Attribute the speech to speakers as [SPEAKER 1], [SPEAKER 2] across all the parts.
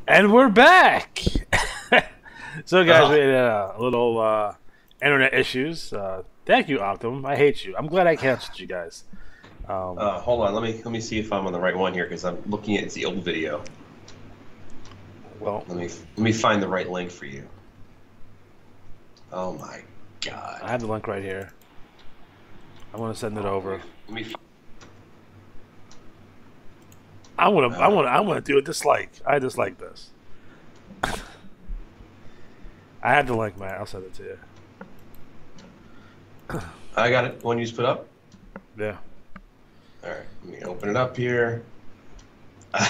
[SPEAKER 1] And we're back. So, guys, we had a little internet issues. Thank you, Optum. I hate you. I'm glad I canceled you guys.
[SPEAKER 2] Hold on, let me see if I'm on the right one here because I'm looking at the old video.
[SPEAKER 1] Well,
[SPEAKER 2] let me find the right link for you. Oh my God!
[SPEAKER 1] I have the link right here. I want to send it over. I want to do it just like I just like this. I have the link, Matt. I'll send it to you.
[SPEAKER 2] I got it. One you just put up?
[SPEAKER 1] Yeah.
[SPEAKER 2] All right. Let me open it up here. I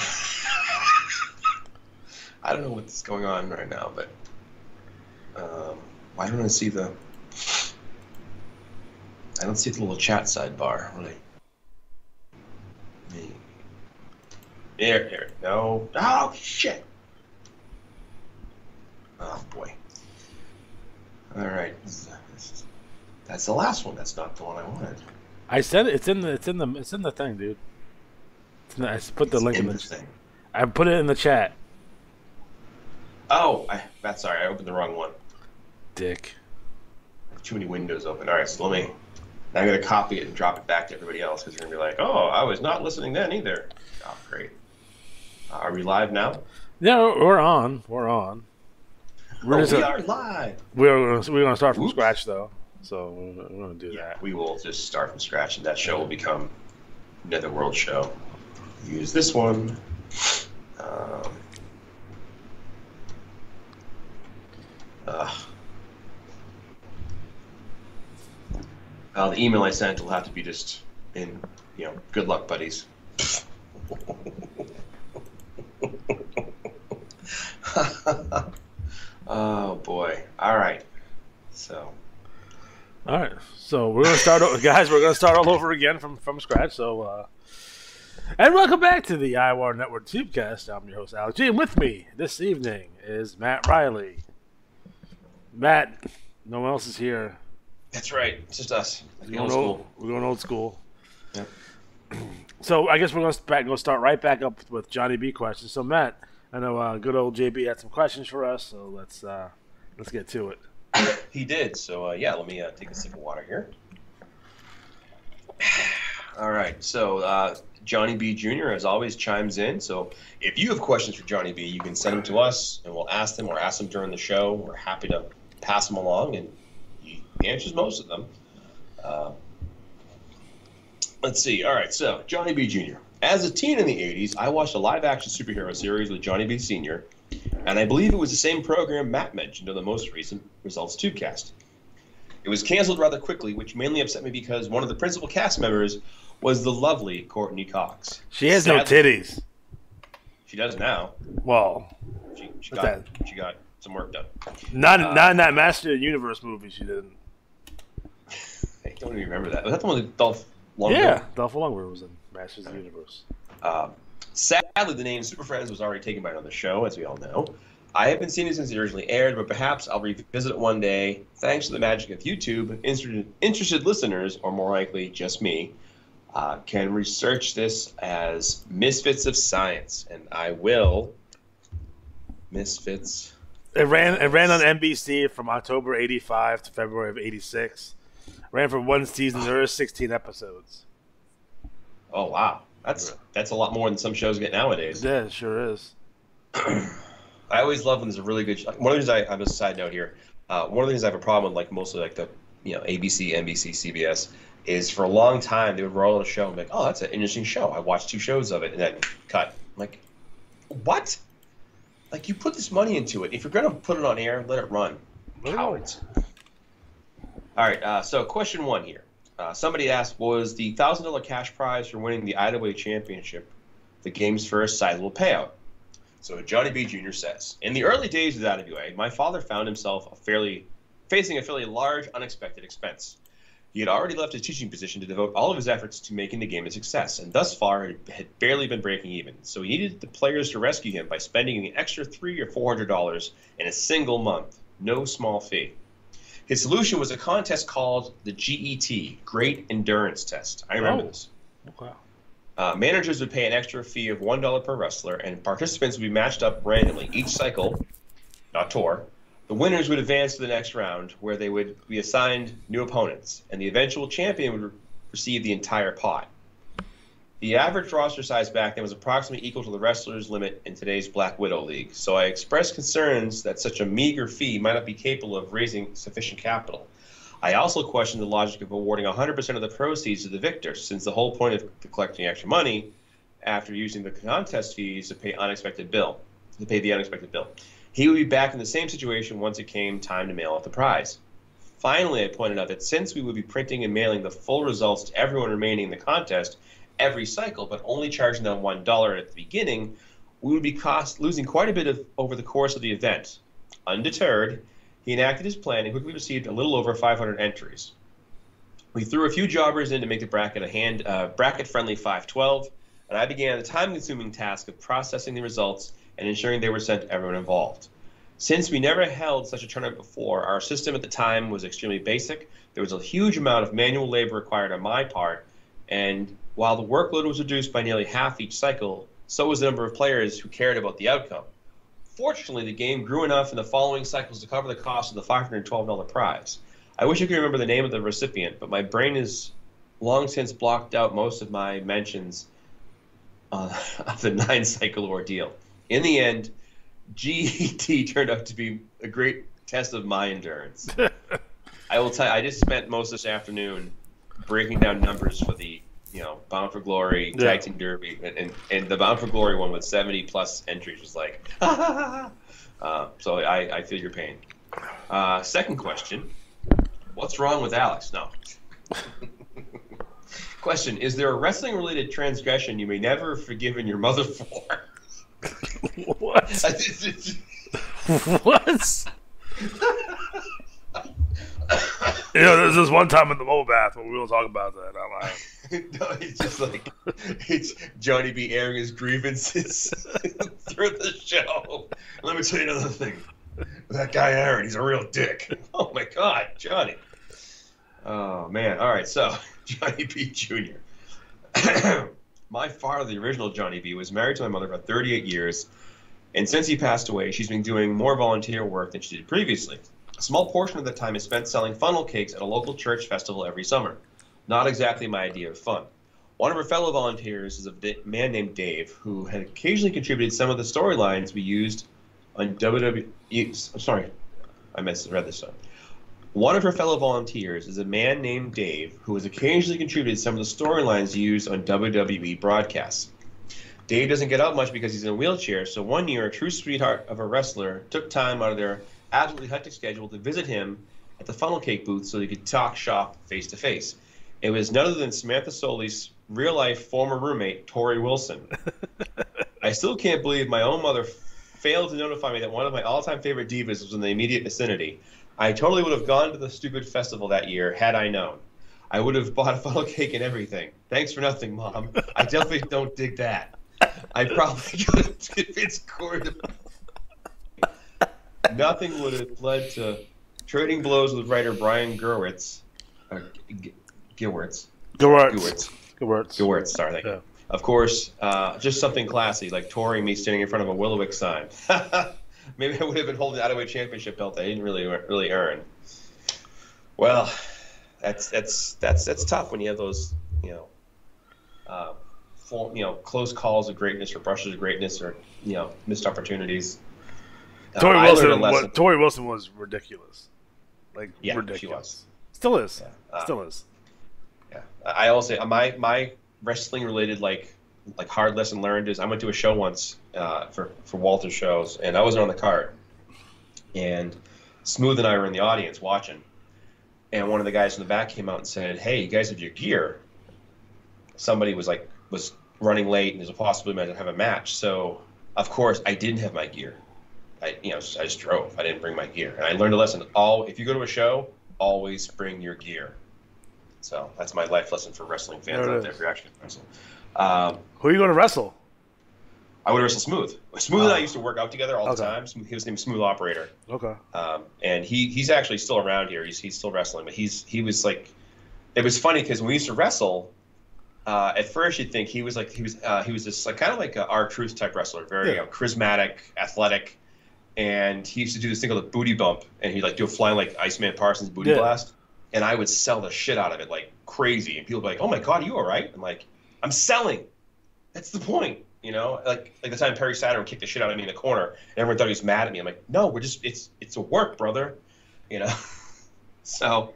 [SPEAKER 2] don't know what's going on right now, but why don't I see the? I don't see the little chat sidebar. Really. Here. No. Oh shit. Oh boy. All right. That's the last one. That's not the one I wanted.
[SPEAKER 1] I said it. It's in the thing, dude. I put the link in the
[SPEAKER 2] thing.
[SPEAKER 1] I put it in the chat.
[SPEAKER 2] Oh, that's sorry. I opened the wrong one.
[SPEAKER 1] Dick.
[SPEAKER 2] I have too many windows open. All right, so now I'm gonna copy it and drop it back to everybody else because they're gonna be like, "Oh, I was not listening then either." Oh, great. Are we live now?
[SPEAKER 1] Yeah, we're on. We're on.
[SPEAKER 2] We are live.
[SPEAKER 1] We're gonna start from scratch though, so we're gonna do that.
[SPEAKER 2] We will just start from scratch, and that show will become Netherworld show. Use this one. The email I sent will have to be just in, good luck, buddies. Oh boy! All right, so
[SPEAKER 1] we're gonna start, guys. We're gonna start all over again from scratch. So, and welcome back to the IWAR Network Tubecast. I'm your host Alex G, and with me this evening is Matt Riley. Matt, no one else is here.
[SPEAKER 2] That's right. It's just us.
[SPEAKER 1] We're going old school.
[SPEAKER 2] Yep.
[SPEAKER 1] So I guess we're gonna start right back up with Johnny B questions. So Matt, I know good old JB had some questions for us, so let's get to it.
[SPEAKER 2] He did. So let me take a sip of water here. All right. So Johnny B Jr. as always chimes in. So if you have questions for Johnny B, you can send them to us, and we'll ask them or ask them during the show. We're happy to pass them along, and he answers most of them. Let's see. All right. So Johnny B Jr. As a teen in the 80s, I watched a live-action superhero series with Johnny B. Sr., and I believe it was the same program Matt mentioned in the most recent Results Tubecast. It was canceled rather quickly, which mainly upset me because one of the principal cast members was the lovely Courtney Cox.
[SPEAKER 1] She has no titties.
[SPEAKER 2] She does now.
[SPEAKER 1] Well,
[SPEAKER 2] she got some work done.
[SPEAKER 1] Not in that Master of the Universe movie. She didn't.
[SPEAKER 2] I don't even remember that. Was that the one with Dolph Lundgren?
[SPEAKER 1] Yeah, Dolph Lundgren was in Masters of the Universe.
[SPEAKER 2] Sadly, the name Super Friends was already taken by another show, as we all know. I haven't seen it since it originally aired, but perhaps I'll revisit it one day. Thanks to the magic of YouTube, interested listeners, or more likely just me, can research this as Misfits of Science, and I will. Misfits.
[SPEAKER 1] It ran on NBC from October '85 to February of '86. Ran for one season. There were 16 episodes.
[SPEAKER 2] Oh wow, that's a lot more than some shows get nowadays.
[SPEAKER 1] Yeah, it sure is.
[SPEAKER 2] I always love when there's a really good. One of the things I'm just a side note here. One of the things I have a problem with, like mostly like the ABC, NBC, CBS, is for a long time they would roll out a show and be like, oh, that's an interesting show. I watched 2 shows of it and then cut. I'm like, what? Like you put this money into it. If you're gonna put it on air, let it run. Cowards. All right. So question 1 here. Somebody asked, was the $1,000 cash prize for winning the IWAR championship the game's first sizable payout? So Johnny B. Jr. says, in the early days of the IWA, my father found himself facing a fairly large, unexpected expense. He had already left his teaching position to devote all of his efforts to making the game a success, and thus far had barely been breaking even. So he needed the players to rescue him by spending an extra $300 or $400 in a single month. No small fee. His solution was a contest called the GET, Great Endurance Test. I remember this.
[SPEAKER 1] Wow.
[SPEAKER 2] Managers would pay an extra fee of $1 per wrestler, and participants would be matched up randomly each cycle, not tour. The winners would advance to the next round, where they would be assigned new opponents, and the eventual champion would receive the entire pot. The average roster size back then was approximately equal to the wrestlers' limit in today's Black Widow League, so I expressed concerns that such a meager fee might not be capable of raising sufficient capital. I also questioned the logic of awarding 100% of the proceeds to the victor, since the whole point of collecting extra money after using the contest fees to pay the unexpected bill. He would be back in the same situation once it came time to mail out the prize. Finally, I pointed out that since we would be printing and mailing the full results to everyone remaining in the contest every cycle, but only charging them $1 at the beginning, we would be losing quite a bit over the course of the event. Undeterred, he enacted his plan and quickly received a little over 500 entries. We threw a few jobbers in to make the bracket a bracket-friendly 512, and I began the time-consuming task of processing the results and ensuring they were sent to everyone involved. Since we never held such a tournament before, our system at the time was extremely basic. There was a huge amount of manual labor required on my part, and while the workload was reduced by nearly half each cycle, so was the number of players who cared about the outcome. Fortunately, the game grew enough in the following cycles to cover the cost of the $512 prize. I wish I could remember the name of the recipient, but my brain has long since blocked out most of my mentions of the 9-cycle ordeal. In the end, GET turned out to be a great test of my endurance. I will tell you, I just spent most of this afternoon breaking down numbers for the Bound for Glory Tag Team Derby, and the Bound for Glory one with 70-plus entries was like, so I feel your pain. Second question, what's wrong with Alex? No. Question, is there a wrestling-related transgression you may never have forgiven your mother for?
[SPEAKER 1] What? What? There's this one time in the mobile bath when we will talk about that. I'm like,
[SPEAKER 2] no, it's just like it's Johnny B airing his grievances through the show. Let me tell you another thing. That guy Aaron, he's a real dick. Oh my God, Johnny. Oh man. All right, so Johnny B Jr. My father, the original Johnny B, was married to my mother for 38 years, and since he passed away, she's been doing more volunteer work than she did previously. A small portion of the time is spent selling funnel cakes at a local church festival every summer. Not exactly my idea of fun. One of her fellow volunteers is a man named Dave, who had occasionally contributed some of the storylines we used on WWE. Sorry, I misread this one. One of her fellow volunteers is a man named Dave, who has occasionally contributed some of the storylines used on WWE broadcasts. Dave doesn't get out much because he's in a wheelchair, so one year a true sweetheart of a wrestler took time out of their absolutely hectic schedule to visit him at the funnel cake booth so they could talk shop face to face. It was none other than Samantha Soli's real-life former roommate, Tori Wilson. I still can't believe my own mother failed to notify me that one of my all-time favorite divas was in the immediate vicinity. I totally would have gone to the stupid festival that year had I known. I would have bought a funnel cake and everything. Thanks for nothing, Mom. I definitely don't dig that. I probably could have convinced Corey to... Nothing would have led to trading blows with writer Brian Gewirtz. Sorry, thank you. Of course, just something classy, like Tori and me standing in front of a Willowick sign. Maybe I would have been holding the IWAR championship belt I didn't really earn. Well, that's tough when you have those close calls of greatness or brushes of greatness or missed opportunities.
[SPEAKER 1] Tori Wilson was ridiculous, ridiculous.
[SPEAKER 2] She was.
[SPEAKER 1] Still is. Still is.
[SPEAKER 2] Yeah, I also my wrestling related like hard lesson learned is I went to a show once for Walter's shows, and I wasn't on the card, and Smooth and I were in the audience watching, and one of the guys in the back came out and said, "Hey, you guys have your gear." Somebody was running late, and there's a possibility to have a match, so of course I didn't have my gear. I just drove. I didn't bring my gear, and I learned a lesson. If you go to a show, always bring your gear. So that's my life lesson for wrestling fans out there who actually wrestle.
[SPEAKER 1] Who are you going to wrestle?
[SPEAKER 2] I would wrestle Smooth. Smooth and I used to work out together all the time. He was named Smooth Operator.
[SPEAKER 1] Okay.
[SPEAKER 2] And he's actually still around here. He's still wrestling, but he was like, it was funny because when we used to wrestle, At first, you'd think he was this like kind of like a R-Truth type wrestler, very charismatic, athletic, and he used to do this thing called a booty bump, and he'd like do a flying like Iceman Parsons booty blast, and I would sell the shit out of it like crazy, and people would be like, "Oh my god, are you all right?" I'm like, "I'm selling. That's the point." You know, like the time Perry Saturn kicked the shit out of me in the corner, and everyone thought he was mad at me. I'm like, "No, it's a work, brother," you know. So,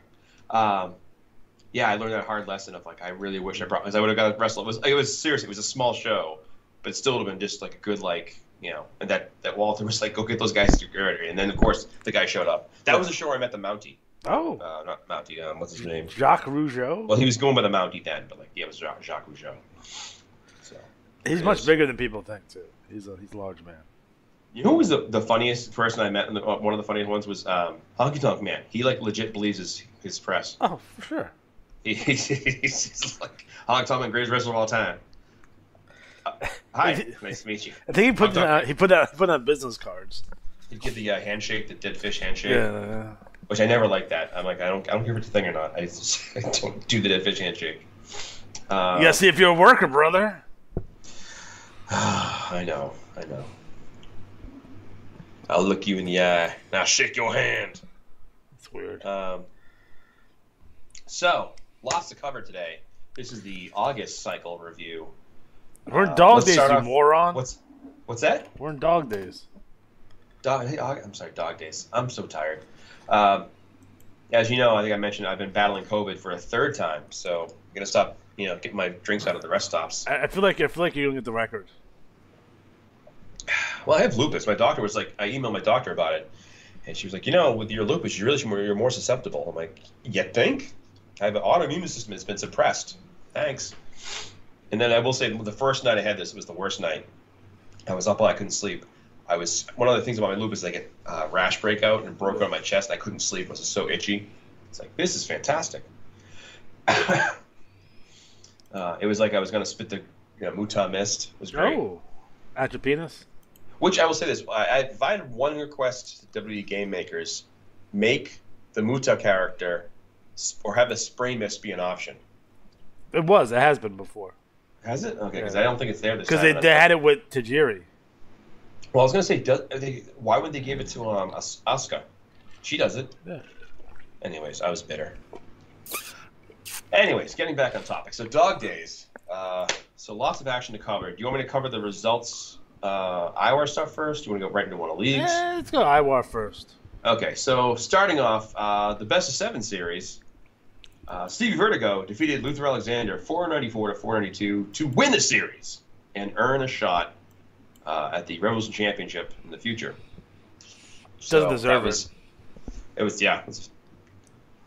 [SPEAKER 2] yeah, I learned that hard lesson of like I really wish I brought because I would have got to wrestle. It was seriously, it was a small show, but it still would have been just like a good like and that Walter was like, go get those guys to Gertie, and then of course the guy showed up. That was the show where I met the Mountie.
[SPEAKER 1] Oh,
[SPEAKER 2] not Mountie. What's his name?
[SPEAKER 1] Jacques Rougeau.
[SPEAKER 2] Well, he was going by the Mountie then, but like it was Jacques Rougeau. So
[SPEAKER 1] he's much bigger than people think too. He's a large man.
[SPEAKER 2] You know who was the funniest person I met? One of the funniest ones was Honky Tonk Man. He like legit believes his press.
[SPEAKER 1] Oh, for sure.
[SPEAKER 2] He's like Honky Tonk Man, greatest wrestler of all time. Hi, nice to meet you.
[SPEAKER 1] I think he put out business cards.
[SPEAKER 2] He'd give the handshake, the dead fish handshake.
[SPEAKER 1] Yeah.
[SPEAKER 2] Which I never liked that. I'm like, I don't care if it's a thing or not. I don't do the dead fish handshake.
[SPEAKER 1] Yeah, see if you're a worker, brother.
[SPEAKER 2] I know. I'll look you in the eye. Now shake your hand.
[SPEAKER 1] It's weird.
[SPEAKER 2] So, lots to cover today. This is the August cycle review.
[SPEAKER 1] We're in dog days, you moron.
[SPEAKER 2] What's that?
[SPEAKER 1] We're in dog days.
[SPEAKER 2] I'm sorry, dog days. I'm so tired. As you know, I think I mentioned I've been battling COVID for a third time, so I'm gonna stop, getting my drinks out of the rest stops.
[SPEAKER 1] I feel like you're gonna get the record.
[SPEAKER 2] Well, I have lupus. My doctor was like, I emailed my doctor about it, and she was like, with your lupus, you're more susceptible. I'm like, you think? I have an autoimmune system that's been suppressed. Thanks. And then I will say, the first night I had this, it was the worst night. I was up all I couldn't sleep. One of the things about my lupus is I get rash breakout and broke out my chest. I couldn't sleep. It was so itchy. It's like, this is fantastic. It was like I was going to spit the Muta mist. It was great.
[SPEAKER 1] Oh, at your penis?
[SPEAKER 2] Which I will say this. If I had one request to WWE Game Makers, make the Muta character or have the spray mist be an option.
[SPEAKER 1] It has been before.
[SPEAKER 2] Has it? Okay, because I don't think it's there this time.
[SPEAKER 1] Because they had it with Tajiri.
[SPEAKER 2] Well, I was going to say, why would they give it to Asuka? She does it.
[SPEAKER 1] Yeah.
[SPEAKER 2] Anyways, I was bitter. Anyways, getting back on topic. So, dog days. So, lots of action to cover. Do you want me to cover the results, IWAR stuff first? Do you want to go right into one of the leagues?
[SPEAKER 1] Let's go IWAR first.
[SPEAKER 2] Okay, so starting off, the best of 7 series. Stevie Vertigo defeated Luther Alexander 494 to 492 to win the series and earn a shot at the Revolution Championship in the future.
[SPEAKER 1] Doesn't deserve it.
[SPEAKER 2] It was a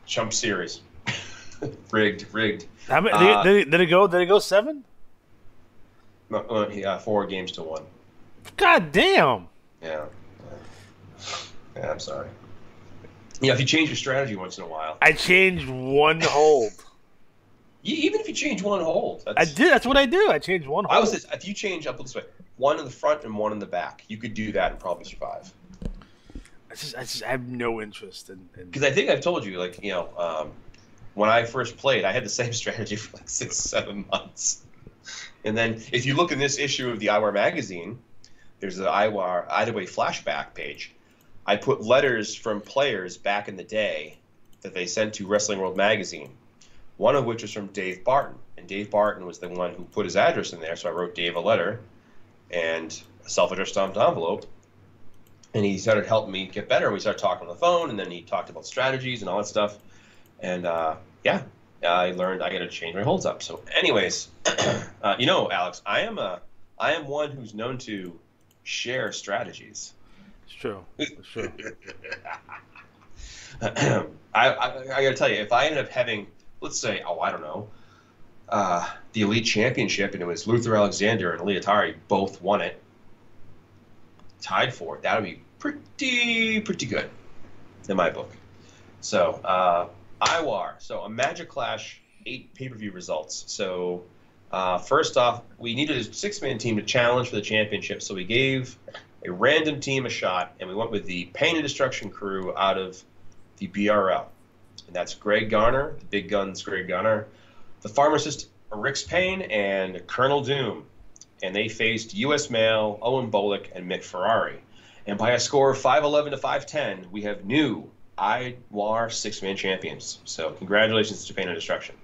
[SPEAKER 2] chump series. rigged.
[SPEAKER 1] How many, did it go 7?
[SPEAKER 2] No, 4 games to 1.
[SPEAKER 1] God damn.
[SPEAKER 2] Yeah, I'm sorry. Yeah, if you change your strategy once in a while.
[SPEAKER 1] I changed one hold.
[SPEAKER 2] Even if you change one hold.
[SPEAKER 1] I did. That's what I do. I changed one hold.
[SPEAKER 2] If you change, I'll put it this way, 1 in the front and 1 in the back, you could do that and probably survive.
[SPEAKER 1] I have no interest in.
[SPEAKER 2] Because I think I've told you, when I first played, I had the same strategy for like 6-7 months. And then if you look in this issue of the IWAR magazine, there's the IWAR flashback page. I put letters from players back in the day that they sent to Wrestling World magazine, one of which was from Dave Barton. And Dave Barton was the one who put his address in there, so I wrote Dave a letter and a self-addressed stamped envelope. And he started helping me get better. We started talking on the phone, and then he talked about strategies and all that stuff. And, I learned I got to change my holds up. So anyways, Alex, I am one who's known to share strategies.
[SPEAKER 1] It's true.
[SPEAKER 2] I got to tell you, if I ended up having, let's say, the Elite Championship, and it was Luther Alexander and Leotari both won it, tied for it, that would be pretty good in my book. So, IWAR. So, a Magic Clash 8 pay-per-view results. So, first off, we needed a 6-man team to challenge for the championship, so we gave a random team a shot, and we went with the Pain and Destruction crew out of the BRL. And that's Greg Garner, the Big Guns Greg Garner, the Pharmacist Rix Payne and Colonel Doom, and they faced U.S. Mail, Owen Bolick, and Mick Ferrari. And by a score of 5-11 to 5-10, we have new IWAR six-man champions. So congratulations to Japan and Destruction.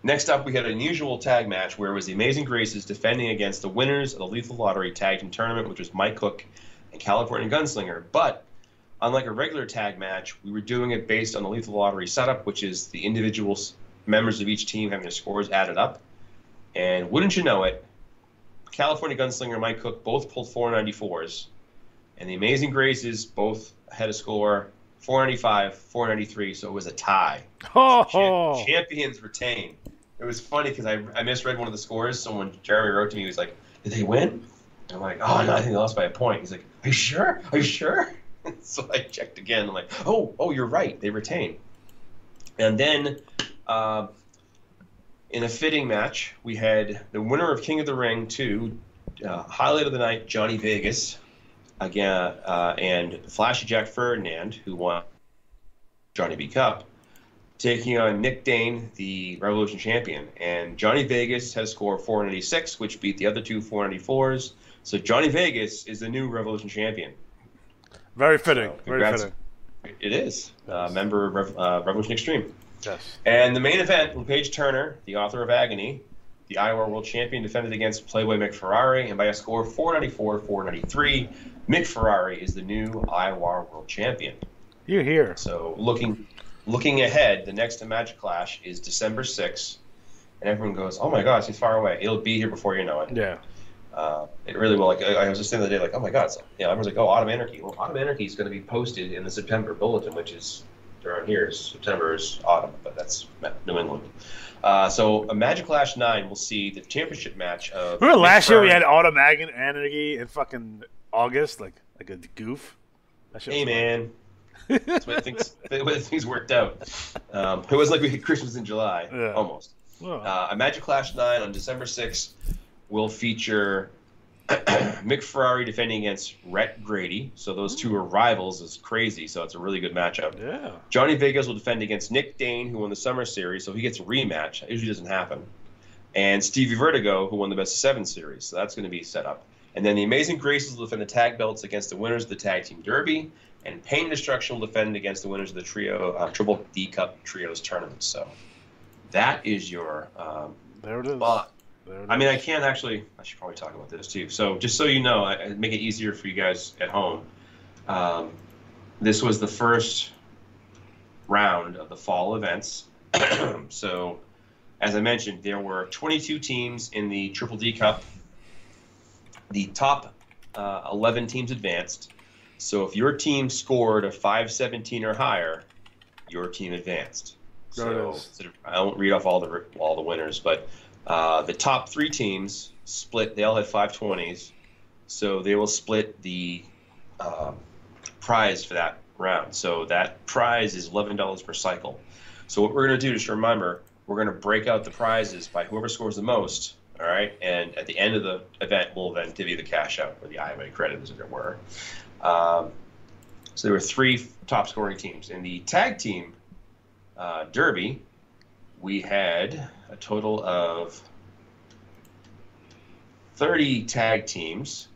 [SPEAKER 2] Next up, we had an unusual tag match where it was the Amazing Graces defending against the winners of the Lethal Lottery Tag Team Tournament, which was Mike Cook and California Gunslinger. But unlike a regular tag match, we were doing it based on the Lethal Lottery setup, which is the individual members of each team having their scores added up. And wouldn't you know it, California Gunslinger and Mike Cook both pulled 494s, and the Amazing Graces both had a score 495, 493, so it was a tie.
[SPEAKER 1] Oh.
[SPEAKER 2] Champions retain. It was funny because I misread one of the scores. Someone, Jeremy, wrote to me, he was like, "Did they win?" And I'm like, "Oh, no, I think they lost by a point." He's like, "Are you sure? Are you sure?" So I checked again. I'm like, oh, you're right. They retain. And then in a fitting match, we had the winner of King of the Ring 2, highlight of the night, Johnny Vegas, again, and Flashy Jack Ferdinand, who won Johnny B. Cup, taking on Nick Dane, the Revolution champion. And Johnny Vegas has scored 496, which beat the other two 494s. So Johnny Vegas is the new Revolution champion.
[SPEAKER 1] Very fitting.
[SPEAKER 2] So,
[SPEAKER 1] very fitting.
[SPEAKER 2] It is. Member of Revolution Extreme.
[SPEAKER 1] Yes.
[SPEAKER 2] And the main event, Paige Turner, the author of Agony, the IWAR World Champion, defended against Playboy Mick Ferrari, and by a score of 494-493, Mick Ferrari is the new IWAR World Champion.
[SPEAKER 1] You're here.
[SPEAKER 2] So looking ahead, the next Magic Clash is December 6th, and everyone goes, "Oh my gosh, he's far away." It'll be here before you know it.
[SPEAKER 1] Yeah.
[SPEAKER 2] It really will. Like I was just saying the other day, like, "Oh my God!" So, everyone's like, "Oh, Autumn Anarchy." Well, Autumn Anarchy is going to be posted in the September bulletin, which is around here. September is autumn, but that's New England. So a Magic Clash 9 will see the championship match of.
[SPEAKER 1] Remember last year we had Autumn Anarchy in fucking August, like a goof. That shit was
[SPEAKER 2] man. That's the way things worked out. It wasn't like we had Christmas in July, almost.
[SPEAKER 1] Well.
[SPEAKER 2] A Magic Clash 9 on December 6th will feature Mick Ferrari defending against Rhett Grady. So those two are rivals. It's crazy. So it's a really good matchup.
[SPEAKER 1] Yeah.
[SPEAKER 2] Johnny Vegas will defend against Nick Dane, who won the Summer Series. So he gets a rematch. It usually doesn't happen. And Stevie Vertigo, who won the Best of 7 Series. So that's going to be set up. And then the Amazing Graces will defend the tag belts against the winners of the Tag Team Derby. And Pain and Destruction will defend against the winners of the Triple D Cup Trios tournament. So that is your
[SPEAKER 1] there it is.
[SPEAKER 2] Spot. I mean, I should probably talk about this too. So just so you know, I make it easier for you guys at home. This was the first round of the fall events. So as I mentioned, there were 22 teams in the Triple D Cup. The top 11 teams advanced. So if your team scored a 517 or higher, your team advanced. So I won't read off all the winners, but the top 3 teams split. They all had 520s, so they will split the prize for that round. So that prize is $11 per cycle. So what we're going to do, just remember, we're going to break out the prizes by whoever scores the most. All right, and at the end of the event, we'll then give you the cash out, or the IMA credit, as it were. So there were 3 top scoring teams. In the tag team derby, we had a total of 30 tag teams.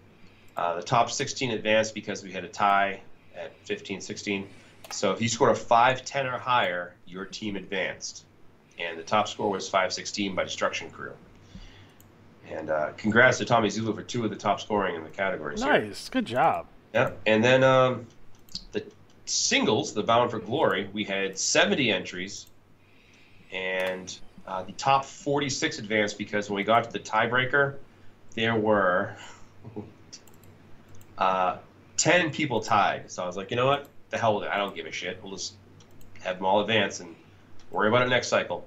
[SPEAKER 2] The top 16 advanced because we had a tie at 15-16. So if you scored a 510 or higher, your team advanced. And the top score was 516 by Destruction Crew. And congrats to Tommy Zulu for 2 of the top scoring in the categories.
[SPEAKER 1] Nice. Good job.
[SPEAKER 2] Yeah. And then the singles, the Bound for Glory, we had 70 entries. And the top 46 advanced because when we got to the tiebreaker, there were 10 people tied. So I was like, you know what? The hell with it. I don't give a shit. We'll just have them all advance and worry about it next cycle.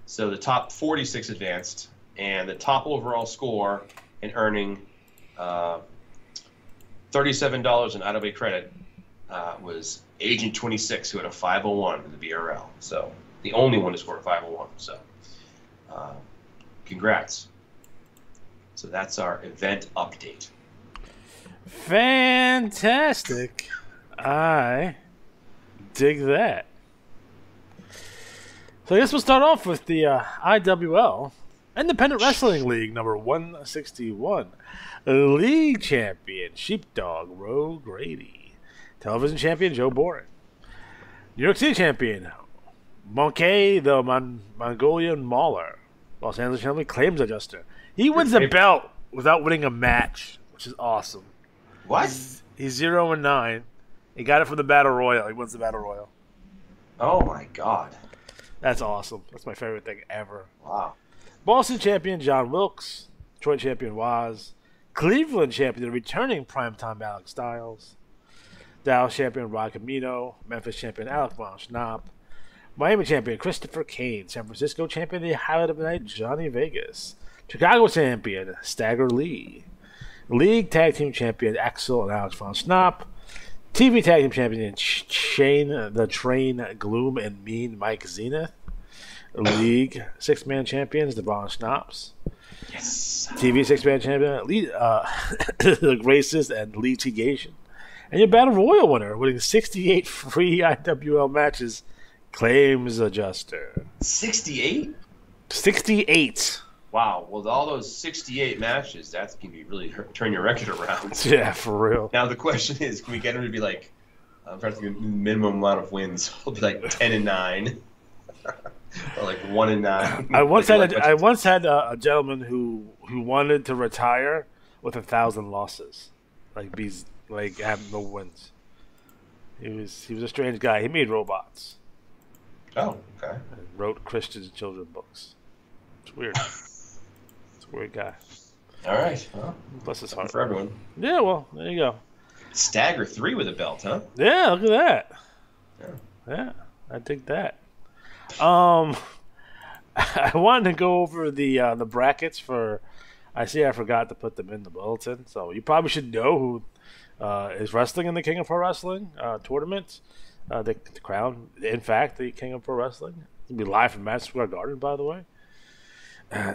[SPEAKER 2] So the top 46 advanced, and the top overall score and earning $37 in IWA credit was Agent 26, who had a 501 in the BRL. So the only one to score a 501. So congrats. So that's our event update.
[SPEAKER 1] Fantastic. I dig that. So I guess we'll start off with the IWL. Independent Wrestling League number 161. League champion, Sheepdog, Ro Grady. Television champion, Joe Boring. New York City champion, Monkey the Mongolian Mauler. Los Angeles champion, Claims Adjuster. He wins the belt without winning a match, which is awesome.
[SPEAKER 2] What?
[SPEAKER 1] He's 0-9. He got it from the Battle Royal. He wins the Battle Royal.
[SPEAKER 2] Oh my God.
[SPEAKER 1] That's awesome. That's my favorite thing ever.
[SPEAKER 2] Wow.
[SPEAKER 1] Boston champion, John Wilkes. Detroit champion, Waz. Cleveland champion, the returning primetime Alex Styles. Dallas champion, Rod Camino. Memphis champion, Alec Von Schnapp. Miami champion, Christopher Kane. San Francisco champion, the highlight of the night, Johnny Vegas. Chicago champion, Stagger Lee. League tag team champion, Axel and Alex Von Schnapp. TV tag team champion, Shane the Train Gloom and Mean Mike Zenith. League six-man champions, the Von Schnapps.
[SPEAKER 2] Yes.
[SPEAKER 1] TV six-man champion, the Graces and Lee Tegation. And your Battle Royal winner, winning 68 free IWL matches, Claims Adjuster.
[SPEAKER 2] 68?
[SPEAKER 1] 68.
[SPEAKER 2] Wow. Well, all those 68 matches, that's going to really turn your record around.
[SPEAKER 1] Yeah, for real.
[SPEAKER 2] Now, the question is, can we get him to be like, I'm trying to think of the minimum amount of wins. He'll be like 10-9. Or like 1-9.
[SPEAKER 1] I once had a gentleman who wanted to retire with 1,000 losses, like having no wins. He was a strange guy. He made robots.
[SPEAKER 2] Oh, okay.
[SPEAKER 1] And wrote Christian children books. It's weird. It's a weird guy.
[SPEAKER 2] All right. Well,
[SPEAKER 1] bless his heart.
[SPEAKER 2] For everyone.
[SPEAKER 1] Yeah. Well, there you go.
[SPEAKER 2] Stagger 3 with a belt, huh?
[SPEAKER 1] Yeah. Look at that.
[SPEAKER 2] Yeah.
[SPEAKER 1] I dig that. I wanted to go over the brackets for. I forgot to put them in the bulletin, so you probably should know who is wrestling in the King of Pro Wrestling tournament. The crown, in fact, the King of Pro Wrestling. It'll be live from Madison Square Garden, by the way.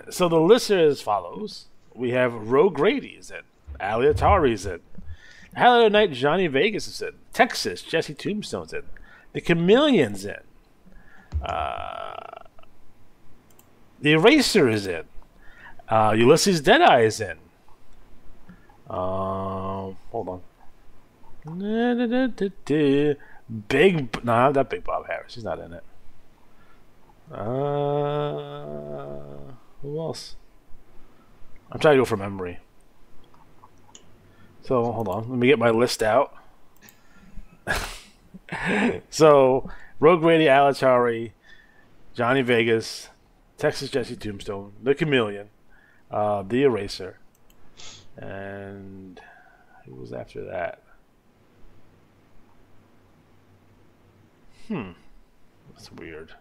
[SPEAKER 1] So the list is as follows: we have Ro Grady's in, Ali Atari's in, Highlight of the Night, Johnny Vegas is in, Texas, Jesse Tombstone's in, the Chameleon's in. The Eraser is in. Ulysses Deadeye is in. Hold on. Not Big Bob Harris. He's not in it. Who else? I'm trying to go from memory. So hold on. Let me get my list out. So. Rogue Grady, Alachari, Johnny Vegas, Texas Jesse Tombstone, the Chameleon, the Eraser, and who was after that? That's weird.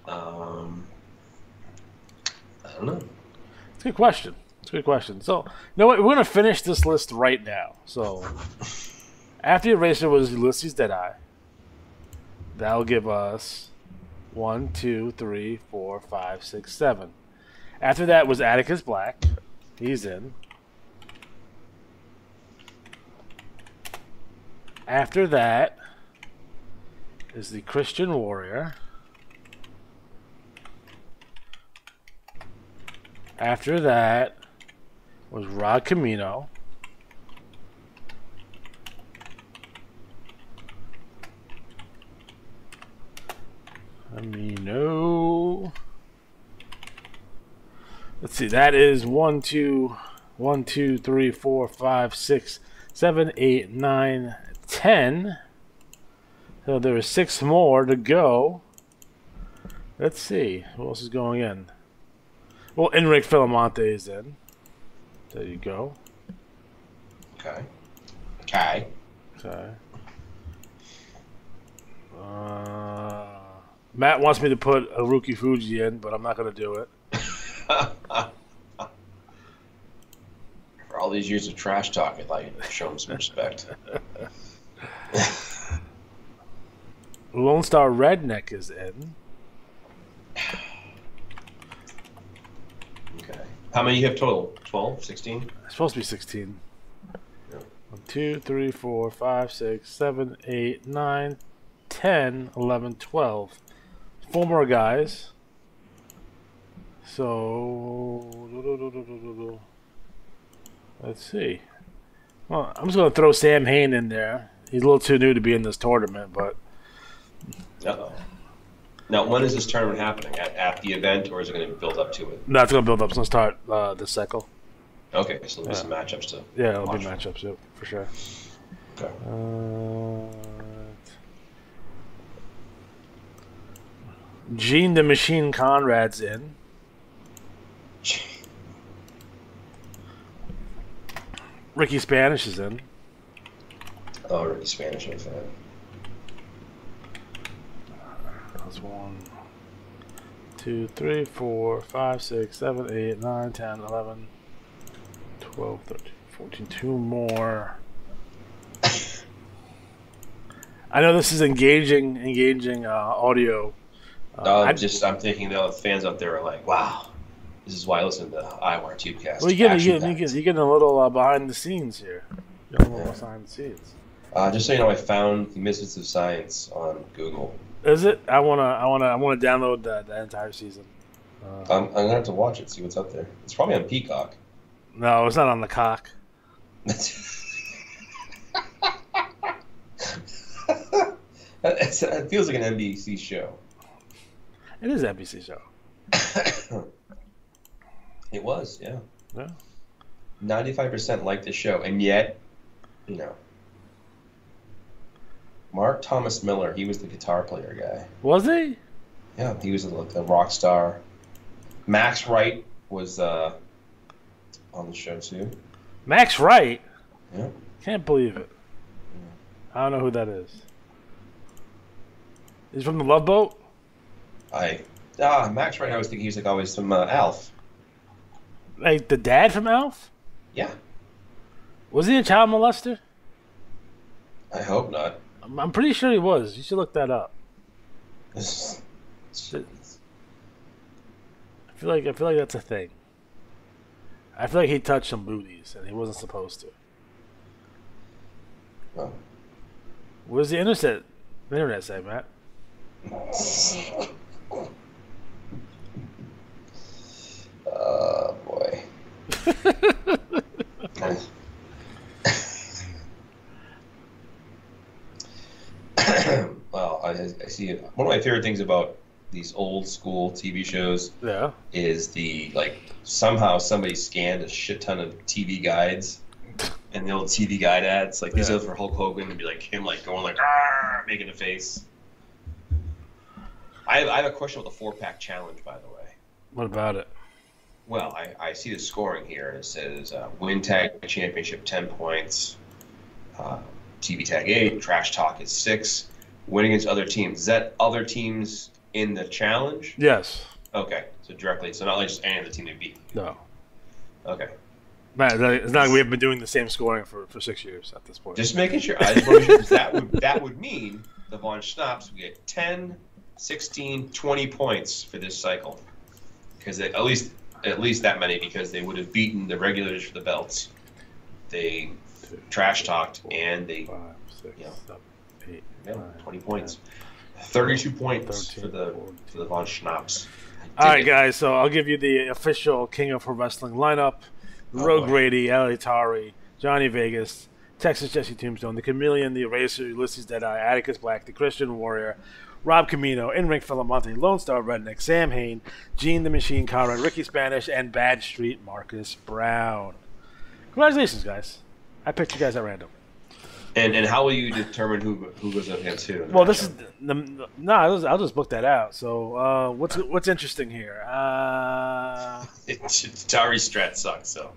[SPEAKER 2] I don't know.
[SPEAKER 1] It's a good question. So, you know what? We're going to finish this list right now. So, after the Eraser was Ulysses Deadeye. That'll give us 1, 2, 3, 4, 5, 6, 7. After that was Atticus Black. He's in. After that is the Christian Warrior. After that was Rod Camino. Let's see, that is 1, 2, 3, 4, 5, 6, 7, 8, 9, 10. So there are 6 more to go. Let's see, who else is going in? Well, Enric Filamonte is in. There you go.
[SPEAKER 2] Okay.
[SPEAKER 1] Matt wants me to put Haruki Fuji in, but I'm not going to do it.
[SPEAKER 2] For all these years of trash talk, I thought you'd show him some respect.
[SPEAKER 1] Lone Star Redneck is in.
[SPEAKER 2] Okay. How many you have total? 12? 16?
[SPEAKER 1] It's supposed to be 16. 1, 2, 3, 4, 5, 6, 7, 8, 9, 10, 11, 12. 4 more guys. So let's see. Well, I'm just gonna throw Sam Hain in there. He's a little too new to be in this tournament, but.
[SPEAKER 2] Uh-oh. Now, when is this tournament happening? At the event, or is it going to build up to it?
[SPEAKER 1] No, it's gonna build up. It's gonna start this cycle.
[SPEAKER 2] Okay, so there'll be some matchups too.
[SPEAKER 1] Yeah, it'll be matchups too, for sure.
[SPEAKER 2] Okay.
[SPEAKER 1] Gene the Machine Conrad's in. Ricky Spanish is in.
[SPEAKER 2] Oh, Ricky Spanish, I fan.
[SPEAKER 1] That's 1, 2, 3, 4, 5, 6, 7, 8, 9, 10, 11, 12, 13, 14. 2 more. I know this is engaging audio.
[SPEAKER 2] I'm thinking the fans out there are like, wow, this is why I listen to IWAR Tubecast.
[SPEAKER 1] Well, you're getting a little behind the scenes here. You're a little behind the scenes.
[SPEAKER 2] Just so you know, I found The Misfits of Science on Google.
[SPEAKER 1] Is it? I wanna download that entire season.
[SPEAKER 2] I'm gonna have to watch it, see what's up there. It's probably on Peacock.
[SPEAKER 1] No, it's not on the cock.
[SPEAKER 2] It feels like an NBC show.
[SPEAKER 1] It is an NBC show.
[SPEAKER 2] It was, yeah.
[SPEAKER 1] Yeah.
[SPEAKER 2] 95% liked the show, and yet, you know, Mark Thomas Miller, he was the guitar player guy.
[SPEAKER 1] Was he?
[SPEAKER 2] Yeah, he was like a rock star. Max Wright was on the show too.
[SPEAKER 1] Max Wright?
[SPEAKER 2] Yeah.
[SPEAKER 1] Can't believe it. I don't know who that is. He's from the Love Boat?
[SPEAKER 2] Max Wright, I was thinking he was like always from Alf.
[SPEAKER 1] Like the dad from Alf?
[SPEAKER 2] Yeah.
[SPEAKER 1] Was he a child molester?
[SPEAKER 2] I hope not.
[SPEAKER 1] I'm pretty sure he was. You should look that up. I feel like that's a thing. I feel like he touched some booties and he wasn't supposed to.
[SPEAKER 2] Well.
[SPEAKER 1] What does the internet say, Matt?
[SPEAKER 2] Oh boy. Well, I see it. One of my favorite things about these old school TV shows is somehow somebody scanned a shit ton of TV guides and the old TV guide ads. Like these are for Hulk Hogan and be like him like going like making a face. I have a question about the 4-pack challenge, by the way.
[SPEAKER 1] What about it?
[SPEAKER 2] Well, I see the scoring here, and it says win tag championship 10 points, TV tag 8, trash talk is 6, win against other teams. Is that other teams in the challenge?
[SPEAKER 1] Yes.
[SPEAKER 2] Okay, so not like just any of the team they beat.
[SPEAKER 1] No.
[SPEAKER 2] Okay.
[SPEAKER 1] Man, it's not like we have been doing the same scoring for 6 years at this point.
[SPEAKER 2] Just making sure. I just want to make sure that would mean the Von Schnapps would get 10, 16, 20 points for this cycle, because at least that many, because they would have beaten the regulars for the belts. They trash talked and they
[SPEAKER 1] 5, 6, 7, 8, 9,
[SPEAKER 2] 20 points, 32 points
[SPEAKER 1] 13,
[SPEAKER 2] for the Von Schnapps.
[SPEAKER 1] All right, guys. So I'll give you the official King of Pro Wrestling lineup: Rogue Grady, Tari, Johnny Vegas, Texas Jesse Tombstone, the Chameleon, the Eraser, Ulysses Deadeye, Atticus Black, the Christian Warrior, Rob Camino, In-Ring Philamonte, Lone Star Redneck, Sam Hain, Gene the Machine Conrad, Ricky Spanish, and Bad Street Marcus Brown. Congratulations, guys. I picked you guys at random.
[SPEAKER 2] And how will you determine who goes up against who?
[SPEAKER 1] Well, this is I'll just book that out. So what's interesting here?
[SPEAKER 2] Tari's strat sucks, so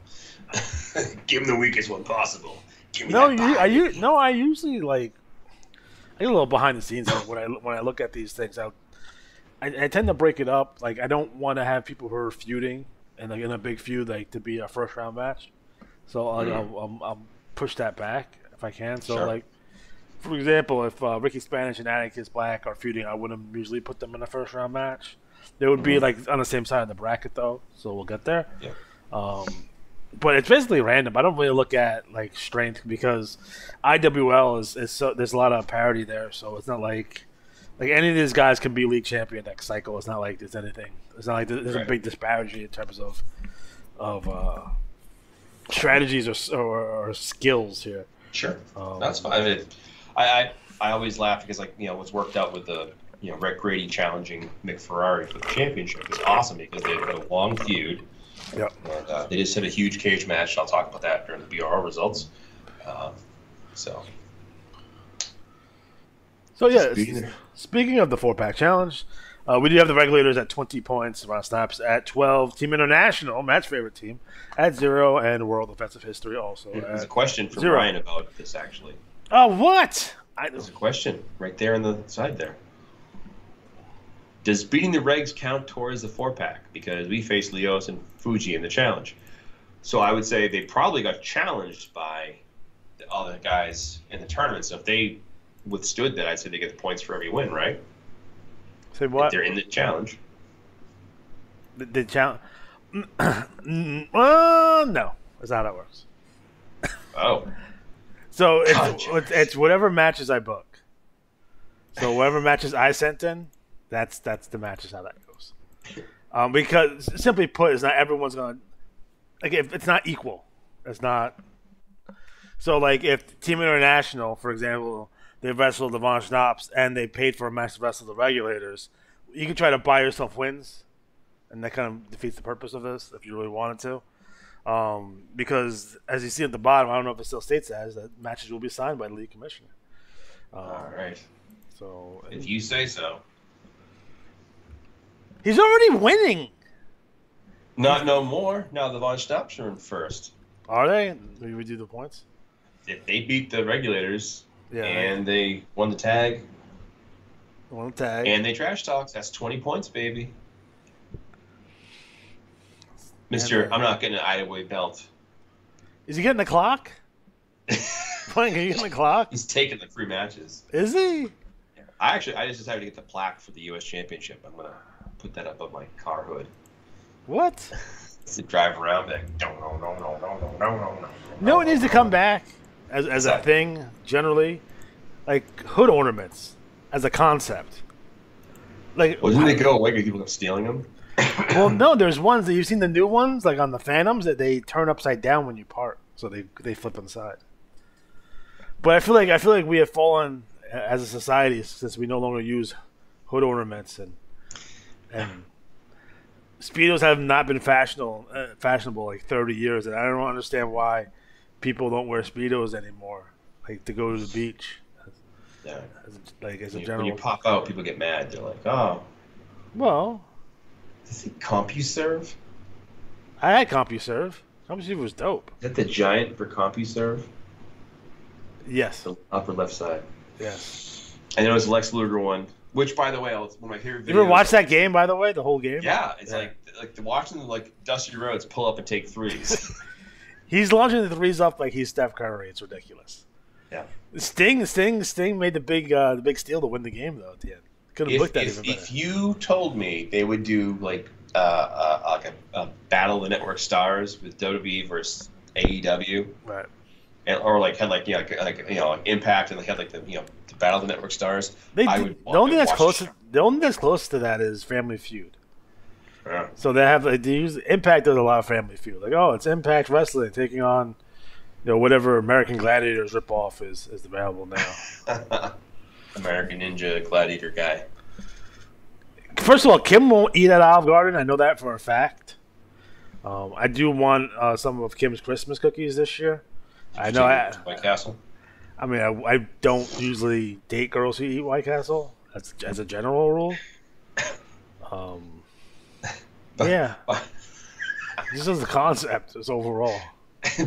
[SPEAKER 2] give him the weakest one possible. Give me
[SPEAKER 1] I usually like. I get a little behind the scenes when I look at these things. I tend to break it up. Like I don't want to have people who are feuding and like in a big feud like to be a first round match. So I'll push that back if I can. So like, for example, if Ricky Spanish and Atticus Black are feuding, I wouldn't usually put them in a first round match. They would be like on the same side of the bracket though. So we'll get there.
[SPEAKER 2] Yeah.
[SPEAKER 1] But it's basically random. I don't really look at like strength because IWL is so there's a lot of parity there, so it's not like Like any of these guys can be league champion next cycle. It's not like there's anything. It's not like there's a big disparity in terms of strategies or skills here.
[SPEAKER 2] Sure, that's fine. I mean, I always laugh because what's worked out with the Rick Grady challenging Mick Ferrari for the championship is awesome because they've got a long feud.
[SPEAKER 1] Yep.
[SPEAKER 2] And they just had a huge cage match. I'll talk about that during the BRR results. So
[SPEAKER 1] yeah, speaking of the 4-pack challenge, we do have the regulators at 20 points, Ron Snaps at 12, Team International, Matt's favorite team, at 0, and World Offensive History also.
[SPEAKER 2] There's a question from
[SPEAKER 1] 0.
[SPEAKER 2] Ryan about this, actually.
[SPEAKER 1] Oh, what?
[SPEAKER 2] There's a question right there on the side there. Does beating the regs count towards the 4-pack? Because we faced Leos and Fuji in the challenge. So I would say they probably got challenged by the other guys in the tournament. So if they withstood that, I'd say they get the points for every win, right?
[SPEAKER 1] Say what?
[SPEAKER 2] If they're in the challenge.
[SPEAKER 1] The challenge? No. That's not how it works.
[SPEAKER 2] Oh.
[SPEAKER 1] So it's whatever matches I book. So whatever matches I sent in, that's the matches how that goes. Because simply put, it's not everyone's gonna if it's not equal. It's not. So like if Team International, for example, they wrestled the Von Schnaps and they paid for a match to wrestle the regulators, you can try to buy yourself wins, and that kind of defeats the purpose of this if you really wanted to. Because as you see at the bottom, I don't know if it still states that matches will be signed by the league commissioner.
[SPEAKER 2] All right.
[SPEAKER 1] So
[SPEAKER 2] if you say so.
[SPEAKER 1] He's already winning.
[SPEAKER 2] Not no more. Now the Von Schnaps are in first.
[SPEAKER 1] Are they? Maybe we do the points.
[SPEAKER 2] If they beat the regulators and they won the tag. And they trash talks, that's 20 points, baby. Mister, I'm not getting an IWAR belt.
[SPEAKER 1] Is he getting the clock? Playing, are you getting the clock?
[SPEAKER 2] He's taking the free matches.
[SPEAKER 1] Is he?
[SPEAKER 2] Yeah. I just decided to get the plaque for the U.S. Championship. I'm gonna put that up on my car hood.
[SPEAKER 1] What?
[SPEAKER 2] To drive around like
[SPEAKER 1] no one needs to come back as a thing generally, like hood ornaments as a concept. Like,
[SPEAKER 2] well, didn't they go away because people kept stealing them?
[SPEAKER 1] Well, no, there's ones that you've seen the new ones, like on the Phantoms, that they turn upside down when you park, so they flip inside. But I feel like we have fallen as a society since we no longer use hood ornaments and Speedos have not been fashionable like 30 years, and I don't understand why people don't wear Speedos anymore, like to go to the beach.
[SPEAKER 2] Yeah.
[SPEAKER 1] As a general.
[SPEAKER 2] When you pop out, people get mad. They're like, "Oh,
[SPEAKER 1] well,
[SPEAKER 2] is it CompuServe?"
[SPEAKER 1] I had CompuServe. CompuServe was dope.
[SPEAKER 2] Is that the giant for CompuServe?
[SPEAKER 1] Yes.
[SPEAKER 2] The upper left side.
[SPEAKER 1] Yes.
[SPEAKER 2] I know it's a Lex Luger one. Which, by the way, one of my favorite videos.
[SPEAKER 1] You ever watch that game, by the way? The whole game?
[SPEAKER 2] Yeah. It's like watching Dusty Rhodes pull up and take threes.
[SPEAKER 1] He's launching the threes up like he's Steph Curry. It's ridiculous.
[SPEAKER 2] Yeah.
[SPEAKER 1] Sting made the big steal to win the game, though, at the end. Could have looked at it even better.
[SPEAKER 2] If you told me they would do a Battle of the Network Stars with WWE versus AEW.
[SPEAKER 1] Right.
[SPEAKER 2] Or had Impact and they had the Battle of the Network Stars.
[SPEAKER 1] The only thing that's close to that is Family Feud.
[SPEAKER 2] Yeah.
[SPEAKER 1] So they use Impact does a lot of Family Feud. Like, it's Impact Wrestling taking on whatever American Gladiators ripoff is available now.
[SPEAKER 2] American Ninja Gladiator guy.
[SPEAKER 1] First of all, Kim won't eat at Olive Garden. I know that for a fact. I do want some of Kim's Christmas cookies this year. I know.
[SPEAKER 2] White Castle.
[SPEAKER 1] I mean, I don't usually date girls who eat White Castle. That's as a general rule. Yeah. This is the concept. It's overall.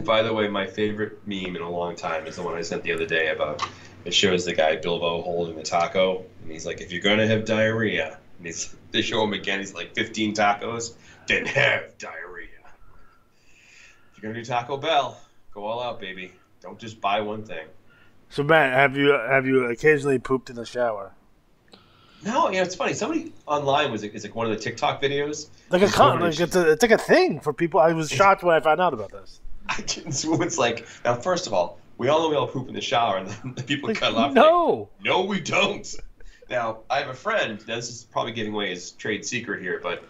[SPEAKER 2] By the way, my favorite meme in a long time is the one I sent the other day about. It shows the guy Bilbo holding the taco, and he's like, "If you're gonna have diarrhea," and they show him again. He's like, 15 tacos, then have diarrhea. If you're gonna do Taco Bell, go all out, baby. Don't just buy one thing.
[SPEAKER 1] So, Matt, have you occasionally pooped in the shower?
[SPEAKER 2] No, it's funny. Somebody online is like one of the TikTok videos.
[SPEAKER 1] It's like a thing for people. I was shocked when I found out about this.
[SPEAKER 2] It's like, now, first of all, we all know we all poop in the shower, and then the people cut off.
[SPEAKER 1] No,
[SPEAKER 2] no, we don't. Now, I have a friend. Now, this is probably giving away his trade secret here, but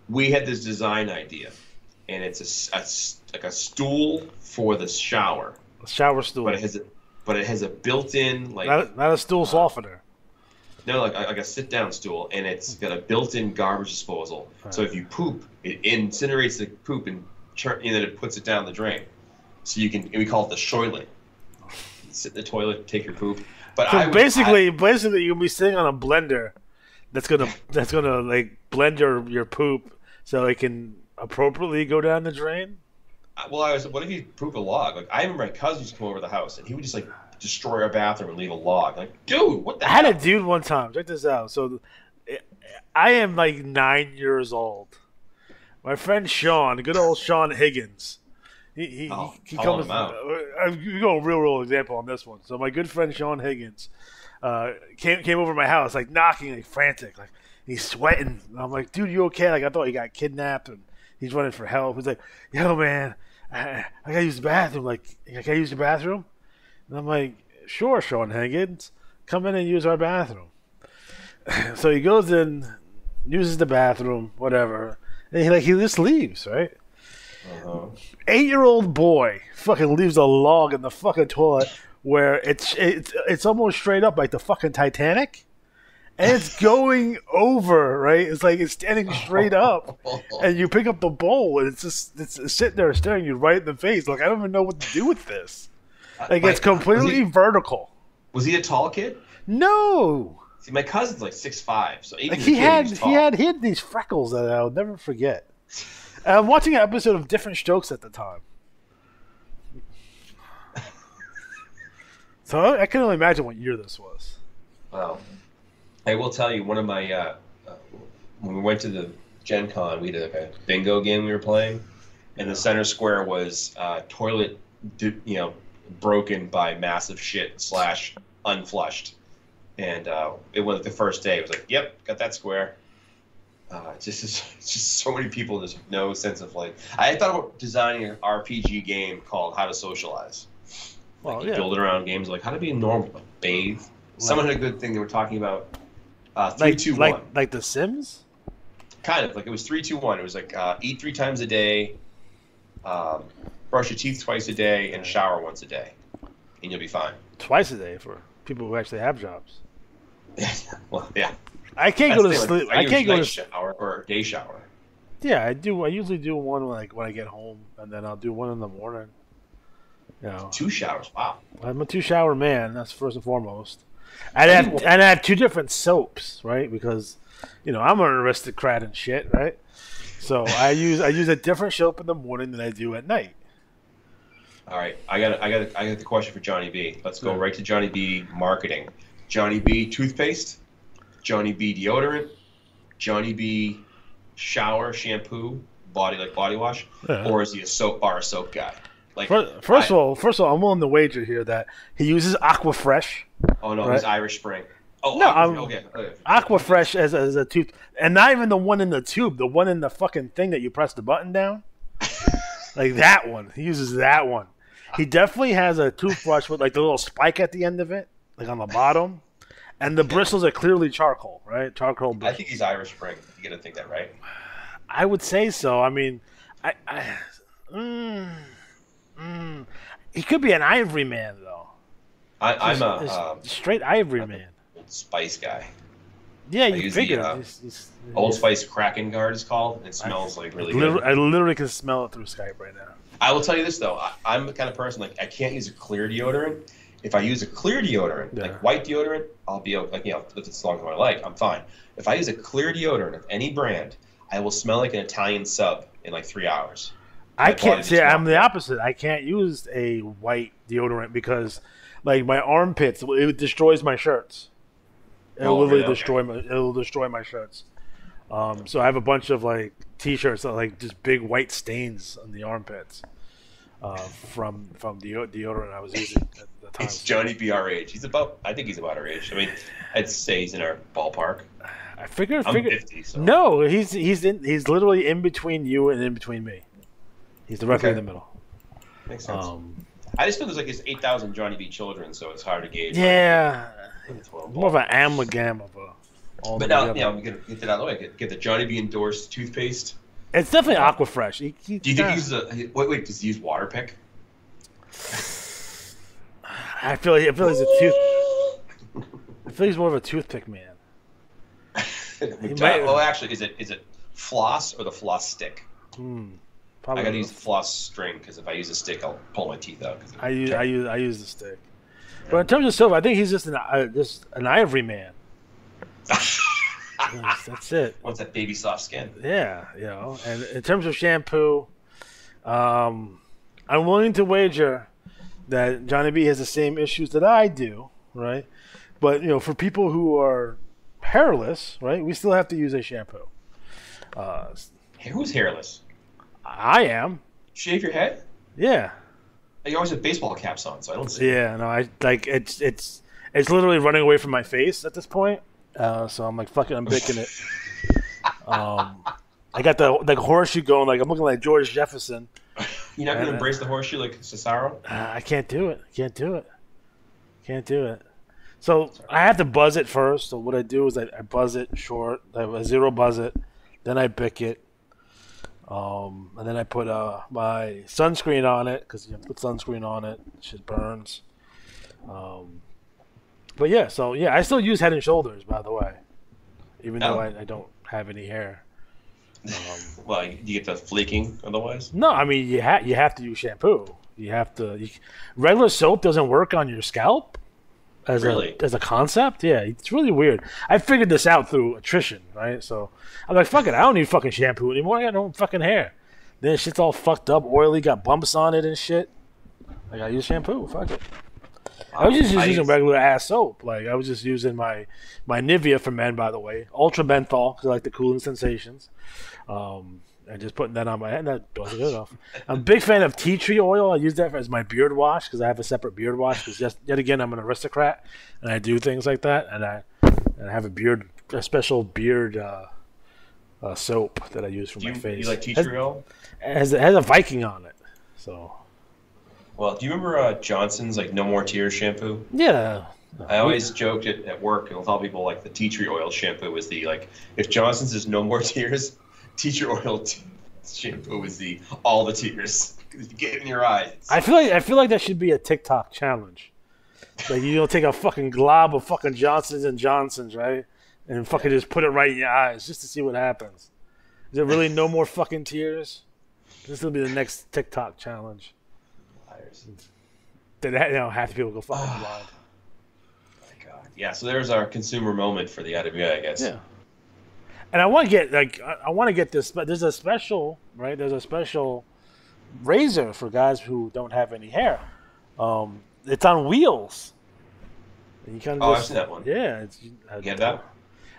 [SPEAKER 2] we had this design idea, and it's like a stool for the shower.
[SPEAKER 1] A shower stool.
[SPEAKER 2] But it has a built-in like
[SPEAKER 1] not a stool softener.
[SPEAKER 2] No, like a sit-down stool, and it's got a built-in garbage disposal. Right. So if you poop, it incinerates the poop and then it puts it down the drain. So you can, and we call it the shoilet. Sit in the toilet, take your poop. But
[SPEAKER 1] so basically, you'll be sitting on a blender that's gonna like blend your poop so it can appropriately go down the drain.
[SPEAKER 2] Well, what if you poop a log? Like I remember my cousin used to come over the house, and he would just like destroy our bathroom and leave a log. Like, dude, what the hell?
[SPEAKER 1] I had a dude one time. Check this out. So, I am like 9 years old. My friend Sean, good old Sean Higgins. He comes. You go a real example on this one. So my good friend Sean Higgins came over to my house, like knocking, like frantic, like he's sweating. And I'm like, dude, you okay? Like I thought he got kidnapped, and he's running for help. He's like, yo, man, I gotta use the bathroom. Like, can I use the bathroom? And I'm like, sure, Sean Higgins, come in and use our bathroom. So he goes in, uses the bathroom, whatever, and he just leaves, right? 8-year-old boy fucking leaves a log in the fucking toilet where it's almost straight up like the fucking Titanic, and it's going over, right? It's like it's standing straight up, and you pick up the bowl and it's sitting there staring you right in the face. Like I don't even know what to do with this. Like it's completely vertical.
[SPEAKER 2] Was he a tall kid?
[SPEAKER 1] No.
[SPEAKER 2] See, my cousin's like 6'5", so even
[SPEAKER 1] he had these freckles that I'll never forget. And I'm watching an episode of Different Strokes at the time, so I can only imagine what year this was.
[SPEAKER 2] Wow. I will tell you, one of my when we went to the Gen Con, we did like a bingo game we were playing, and the center square was toilet, broken by massive shit / unflushed, and it was the first day. It was like, yep, got that square. It's just so many people. There's no sense of like. I thought about designing an RPG game called How to Socialize. Like you build it around games like how to be normal, like bathe. Someone had a good thing they were talking about. 3, 2, 1.
[SPEAKER 1] Like The Sims.
[SPEAKER 2] Kind of like it was 3, 2, 1. It was like eat 3 times a day, brush your teeth twice a day, and shower once a day, and you'll be fine.
[SPEAKER 1] Twice a day for people who actually have jobs.
[SPEAKER 2] Well, yeah.
[SPEAKER 1] I can't go to sleep.
[SPEAKER 2] I can't go to shower or day shower.
[SPEAKER 1] Yeah, I do. I usually do one when I get home, and then I'll do one in the morning.
[SPEAKER 2] 2 showers. Wow.
[SPEAKER 1] I'm a 2-shower man. That's first and foremost. I'd have 2 different soaps, right? Because I'm an aristocrat and shit, right? So I use a different soap in the morning than I do at night.
[SPEAKER 2] All right, I got the question for Johnny B. Let's go right to Johnny B. Marketing. Johnny B. toothpaste, Johnny B. deodorant, Johnny B. shower shampoo, body wash, or is he a soap bar soap guy? Like
[SPEAKER 1] first of all, I'm willing to wager here that he uses Aquafresh.
[SPEAKER 2] Oh no,
[SPEAKER 1] right?
[SPEAKER 2] He's Irish Spring. Oh
[SPEAKER 1] no,
[SPEAKER 2] okay.
[SPEAKER 1] Aquafresh as a tooth, and not even the one in the tube, the one in the fucking thing that you press the button down, like that one. He uses that one. He definitely has a toothbrush with like the little spike at the end of it, like on the bottom, and the bristles are clearly charcoal, right? Charcoal bristles.
[SPEAKER 2] I think he's Irish Spring. You got to think that, right?
[SPEAKER 1] I would say so. I mean, he could be an Ivory Man though.
[SPEAKER 2] I'm a
[SPEAKER 1] straight Ivory Man.
[SPEAKER 2] Spice guy.
[SPEAKER 1] Yeah, you figure.
[SPEAKER 2] Old Spice Kraken Guard is called. It smells like really good.
[SPEAKER 1] I literally can smell it through Skype right now.
[SPEAKER 2] I will tell you this though, I'm the kind of person like I can't use a clear deodorant. If I use a clear deodorant, like white deodorant, I'll be like if it's as long as I like, I'm fine. If I use a clear deodorant of any brand, I will smell like an Italian sub in like 3 hours.
[SPEAKER 1] I can't see. I'm the opposite. I can't use a white deodorant because, like, my armpits, it destroys my shirts. It'll literally destroy my shirts. So I have a bunch of like T-shirts that like just big white stains on the armpits from the deodorant I was using at the time.
[SPEAKER 2] It's Johnny B our age. I think he's about our age. I mean, I'd say he's in our ballpark.
[SPEAKER 1] I figure.
[SPEAKER 2] I'm 50. So.
[SPEAKER 1] No, he's literally in between you and in between me. He's directly in the middle.
[SPEAKER 2] Makes sense. I just feel there's 8,000 Johnny B children, so it's hard to gauge.
[SPEAKER 1] Yeah, More of an amalgam of a.
[SPEAKER 2] But now, we can get that out of the way. Get the Johnny B endorsed toothpaste.
[SPEAKER 1] It's definitely Aquafresh.
[SPEAKER 2] Do you think he uses wait? Does he use Waterpick?
[SPEAKER 1] I feel he's a tooth. I feel he's more of a toothpick man.
[SPEAKER 2] Well, actually, is it floss or the floss stick? I gotta use the floss string because if I use a stick, I'll pull my teeth out.
[SPEAKER 1] I use the stick. Yeah. But in terms of soap, I think he's just an ivory man. That's it.
[SPEAKER 2] Wants that baby soft skin.
[SPEAKER 1] Yeah, And in terms of shampoo, I'm willing to wager that Johnny B has the same issues that I do, right? But for people who are hairless, right, we still have to use a shampoo.
[SPEAKER 2] Who's hairless?
[SPEAKER 1] I am.
[SPEAKER 2] Shave your head?
[SPEAKER 1] Yeah.
[SPEAKER 2] You always have baseball caps on, so I don't see.
[SPEAKER 1] Yeah, no, I like it's literally running away from my face at this point. So I'm like, fuck it, I'm picking it. I got the horseshoe going, like I'm looking like George Jefferson.
[SPEAKER 2] You're not gonna embrace the horseshoe like Cesaro?
[SPEAKER 1] I can't do it. Can't do it. So I have to buzz it first. So what I do is I buzz it short. I zero buzz it, then I bick it. And then I put my sunscreen on it because put sunscreen on it, shit burns. But yeah, I still use Head and Shoulders, by the way, even though I don't have any hair.
[SPEAKER 2] Well, you get the flaking otherwise.
[SPEAKER 1] No, I mean you have to use shampoo. Regular soap doesn't work on your scalp as a concept. Yeah, it's really weird. I figured this out through attrition, right? So I'm like, fuck it, I don't need fucking shampoo anymore. I got no fucking hair. Then shit's all fucked up, oily, got bumps on it and shit. I gotta use shampoo. Fuck it. I was just using regular ass soap. Like I was just using my Nivea for men, by the way, Ultra Menthol because I like the cooling sensations. And just putting that on my head, and that does it enough. I'm a big fan of tea tree oil. I use that as my beard wash because I have a separate beard wash. Because yet again, I'm an aristocrat, and I do things like that. And I have a special beard soap that I use for my face.
[SPEAKER 2] You like tea tree oil?
[SPEAKER 1] It has a Viking on it. So.
[SPEAKER 2] Well, do you remember Johnson's No More Tears shampoo?
[SPEAKER 1] Yeah.
[SPEAKER 2] I always joked at work and tell people the tea tree oil shampoo is the if Johnson's is No More Tears, tea tree oil shampoo is the all the tears. You get it in your eyes.
[SPEAKER 1] I feel like that should be a TikTok challenge. Like you take a fucking glob of fucking Johnson's and Johnson's, right, and fucking just put it right in your eyes just to see what happens. Is it really no more fucking tears? This will be the next TikTok challenge. Then half the people go fucking blind.
[SPEAKER 2] My God. Yeah. So there's our consumer moment for the IWA, I guess. Yeah.
[SPEAKER 1] And I want to get this, but there's a special, right? There's a special razor for guys who don't have any hair. It's on wheels. And you kind of
[SPEAKER 2] I've seen that one.
[SPEAKER 1] Yeah.
[SPEAKER 2] You get that?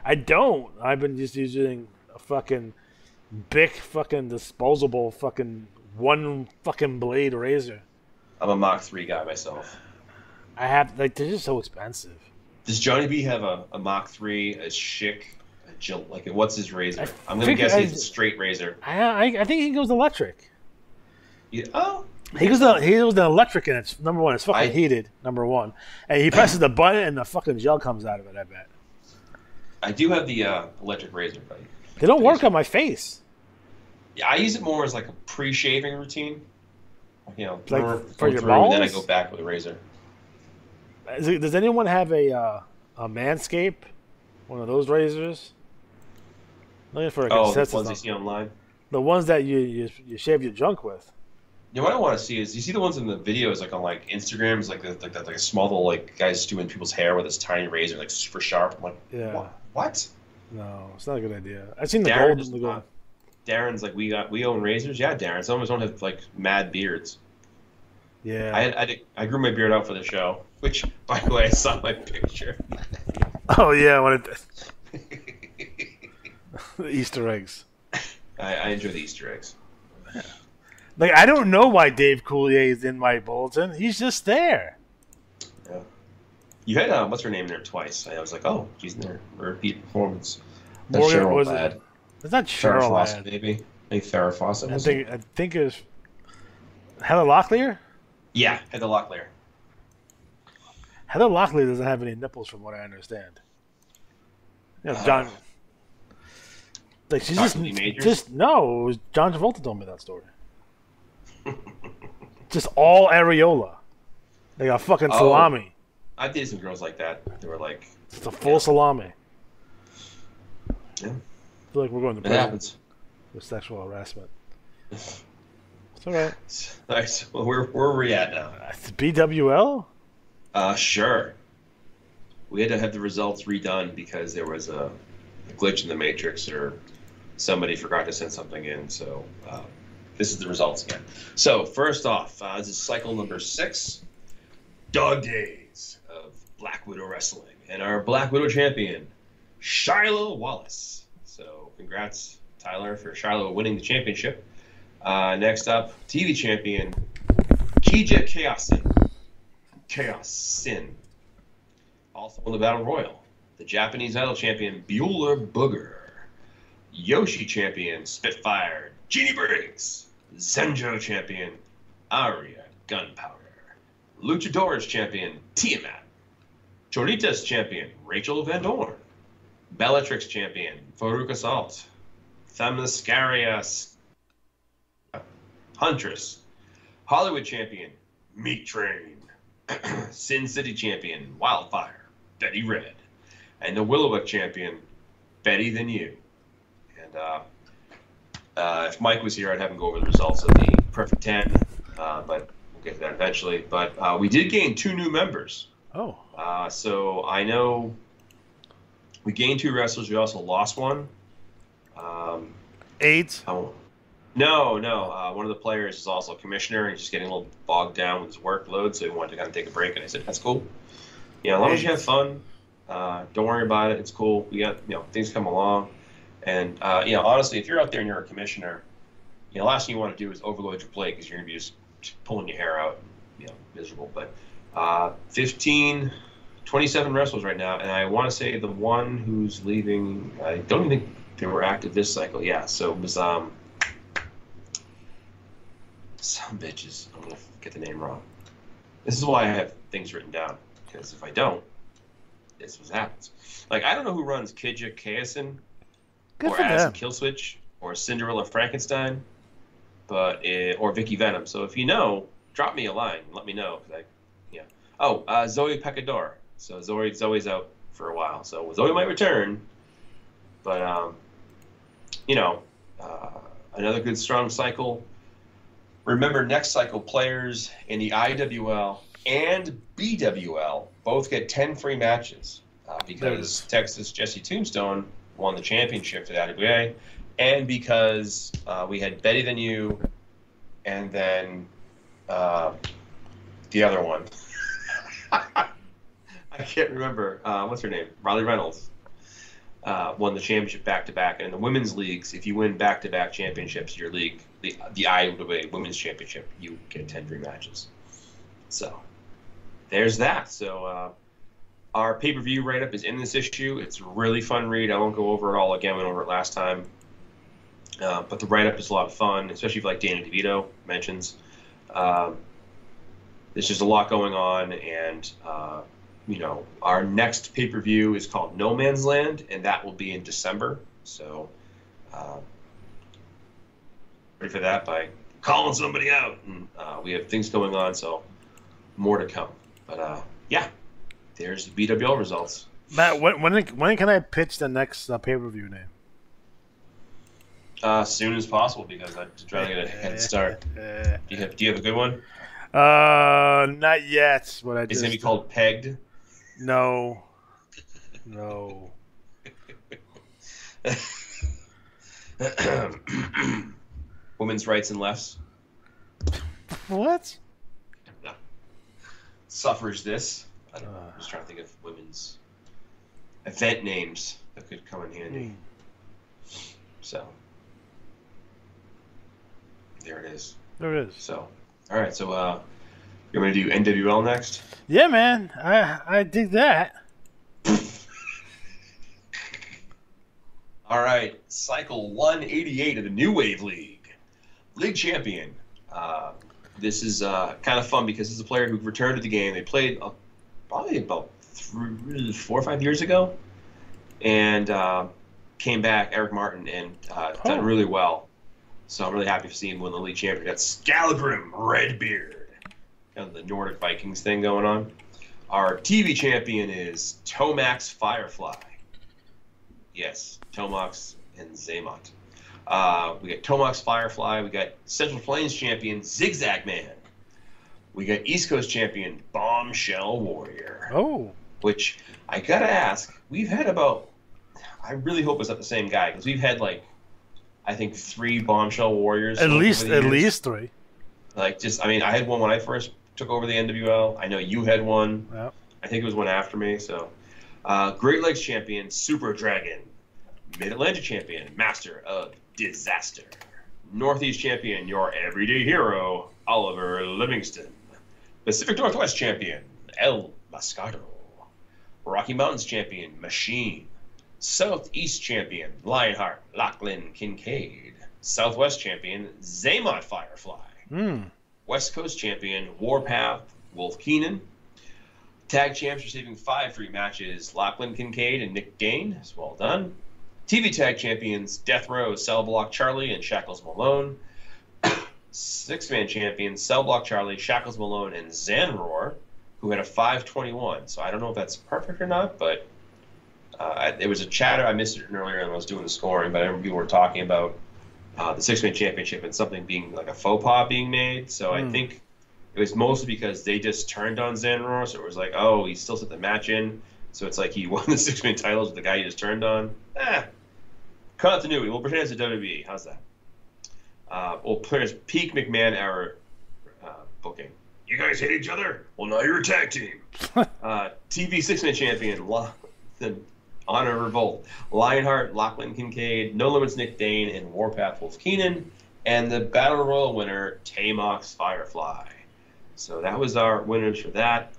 [SPEAKER 1] I don't. I've been just using a fucking big fucking disposable fucking one fucking blade razor.
[SPEAKER 2] I'm a Mach 3 guy myself.
[SPEAKER 1] I have they're just so expensive.
[SPEAKER 2] Does Johnny B have a Mach 3, a Schick, a Jill? What's his razor? I'm gonna guess he's a straight razor.
[SPEAKER 1] I think he goes electric.
[SPEAKER 2] Yeah, oh.
[SPEAKER 1] He goes the electric, and it's number one. It's fucking heated. Number one, and he presses the button, and the fucking gel comes out of it. I bet.
[SPEAKER 2] I do have the electric razor, but
[SPEAKER 1] they don't work on my face.
[SPEAKER 2] Yeah, I use it more as a pre-shaving routine.
[SPEAKER 1] For your balls?
[SPEAKER 2] And then I go back with a razor.
[SPEAKER 1] Does anyone have a Manscaped? One of those razors? Looking for
[SPEAKER 2] the ones you see online?
[SPEAKER 1] The ones that you shave your junk with.
[SPEAKER 2] What I want to see is, you see the ones in the videos on Instagram, is like a small little guys doing people's hair with this tiny razor, super sharp. I'm like,
[SPEAKER 1] yeah.
[SPEAKER 2] What?
[SPEAKER 1] No, it's not a good idea. I've seen the gold and the gold.
[SPEAKER 2] Darren's we own razors. Yeah, Darren. Some of us don't have mad beards.
[SPEAKER 1] Yeah.
[SPEAKER 2] I grew my beard out for the show, which, by the way, I saw my picture.
[SPEAKER 1] Oh yeah, the Easter eggs.
[SPEAKER 2] I enjoy the Easter eggs.
[SPEAKER 1] Yeah. I don't know why Dave Coulier is in my bulletin. He's just there.
[SPEAKER 2] Yeah. You had what's her name in there twice. I was like, oh, she's in there. Repeat performance. That's
[SPEAKER 1] Morgan,
[SPEAKER 2] Cheryl Ladd.
[SPEAKER 1] It's not Cheryl
[SPEAKER 2] Ladd. Maybe Farrah Fawcett.
[SPEAKER 1] I think it was Heather Locklear.
[SPEAKER 2] Yeah, Heather Locklear.
[SPEAKER 1] Heather Locklear doesn't have any nipples, from what I understand. You know, John. Like she's just no. It was John Travolta told me that story. Just all areola. They got fucking salami.
[SPEAKER 2] I dated some girls like that. They were like,
[SPEAKER 1] it's a full salami.
[SPEAKER 2] Yeah.
[SPEAKER 1] I feel like we're going to prison with sexual harassment. It's all right.
[SPEAKER 2] Nice. Well, where are we at now?
[SPEAKER 1] It's BWL?
[SPEAKER 2] Sure. We had to have the results redone because there was a glitch in the matrix, or somebody forgot to send something in. So this is the results again. So first off, this is cycle number 6, Dog Days of Black Widow Wrestling, and our Black Widow champion, Shiloh Wallace. So congrats, Tyler, for Shiloh winning the championship. Next up, TV champion, Kija Chaos Sin. Also won the Battle Royal. The Japanese title champion, Bueller Booger. Yoshi champion, Spitfire, Jeannie Briggs. Zenjo champion, Aria Gunpowder. Luchadores champion, Tiamat. Choritas champion, Rachel Van Dorn. Bellatrix champion, Farouk Assault. Themyscarius, Huntress. Hollywood champion, Meat Train. Sin City champion, Wildfire, Betty Red. And the Willowwick champion, Betty Than You. And if Mike was here, I'd have him go over the results of the Perfect 10, but we'll get to that eventually. But we did gain 2 new members.
[SPEAKER 1] Oh.
[SPEAKER 2] So I know we gained 2 wrestlers. We also lost one.
[SPEAKER 1] AIDS?
[SPEAKER 2] No. One of the players is also a commissioner, and he's just getting a little bogged down with his workload, so he wanted to kind of take a break. And I said, that's cool. You know, as long as you have fun, don't worry about it. It's cool. We got, things come along. And, honestly, if you're out there and you're a commissioner, the last thing you want to do is overload your plate, because you're going to be just pulling your hair out, miserable. But 27 wrestlers right now, and I want to say the one who's leaving, I don't even think they were active this cycle. Yeah, so it was some bitches. I'm going to get the name wrong. This is why I have things written down, because if I don't, this is what happens. Like, I don't know who runs Kija Kaisen, or Addison Killswitch, or Cinderella Frankenstein, or Vicky Venom. So if you know, drop me a line and let me know. Zoe Pecador. So Zoe's out for a while. So Zoe might return, but another good strong cycle. Remember, next cycle players in the IWL and BWL both get 10 free matches because Texas Jesse Tombstone won the championship for the IWA, and because we had Betty Than You, and then the other one. I can't remember. What's her name? Riley Reynolds won the championship back-to-back. And in the women's leagues, if you win back-to-back championships, your league, the IWA Women's Championship, you get 10 free matches. So there's that. So our pay-per-view write-up is in this issue. It's a really fun read. I won't go over it all again. I went over it last time. But the write-up is a lot of fun, especially if like Danny DeVito mentions. There's just a lot going on, and our next pay-per-view is called No Man's Land, and that will be in December. So ready for that by calling somebody out. And we have things going on, so more to come. But there's the BWL results.
[SPEAKER 1] Matt, when can I pitch the next pay-per-view name?
[SPEAKER 2] As soon as possible, because I'm trying to get a head start. Do you have a good one?
[SPEAKER 1] Not yet. But
[SPEAKER 2] Is it gonna be called Pegged?
[SPEAKER 1] No.
[SPEAKER 2] Women's rights and lefts.
[SPEAKER 1] What?
[SPEAKER 2] No. Suffrage this. I don't know. I'm just trying to think of women's event names that could come in handy. So there it is. So, all right. So, you're going to do NWL next?
[SPEAKER 1] Yeah, man. I dig that.
[SPEAKER 2] All right. Cycle 188 of the New Wave League. League champion. This is kind of fun because this is a player who returned to the game. They played probably about 4 or 5 years ago, and came back, Eric Martin, and done really well. So I'm really happy to see him win the league championship. Got Scalabrim Redbeard, kind of the Nordic Vikings thing going on. Our TV champion is Tomax Firefly. Yes, Tomax and Zaymont. We got Tomax Firefly. We got Central Plains champion Zigzag Man. We got East Coast champion Bombshell Warrior.
[SPEAKER 1] Oh.
[SPEAKER 2] Which I gotta ask, we've had about, I really hope it's not the same guy, because we've had like, I think 3 Bombshell Warriors.
[SPEAKER 1] At least 3.
[SPEAKER 2] Like I had one when I first took over the NWL. I know you had one.
[SPEAKER 1] Yep.
[SPEAKER 2] I think it was one after me. So, Great Lakes champion Super Dragon, Mid Atlantic champion Master of Disaster, Northeast champion your everyday hero Oliver Livingston, Pacific Northwest champion El Mascado, Rocky Mountains champion Machine, Southeast champion Lionheart Lachlan Kincaid, Southwest champion Zaymont Firefly, West Coast champion Warpath Wolf Keenan, tag champs receiving 5 free matches Lachlan Kincaid and Nick Dane, as well done. TV tag champions Death Row Cell Block Charlie and Shackles Malone, 6-man champions Cell Block Charlie, Shackles Malone, and Zanroar, who had a 521. So I don't know if that's perfect or not, but there was a chatter. I missed it earlier when I was doing the scoring, but I remember people were talking about the 6-man championship and something being like a faux pas being made. So I think it was mostly because they just turned on Zanroar, so it was like, oh, he still set the match in. So it's like he won the 6-man titles with the guy he just turned on. Continuity. We'll pretend it's a WWE. How's that? We'll put as Peak McMahon era booking. You guys hate each other? Well, now you're a tag team. TV 6-man champion, the Honor Revolt, Lionheart, Lachlan Kincaid, No Limits Nick Dane, and Warpath Wolf Keenan, and the Battle Royal winner, Tamox Firefly. So that was our winners for that.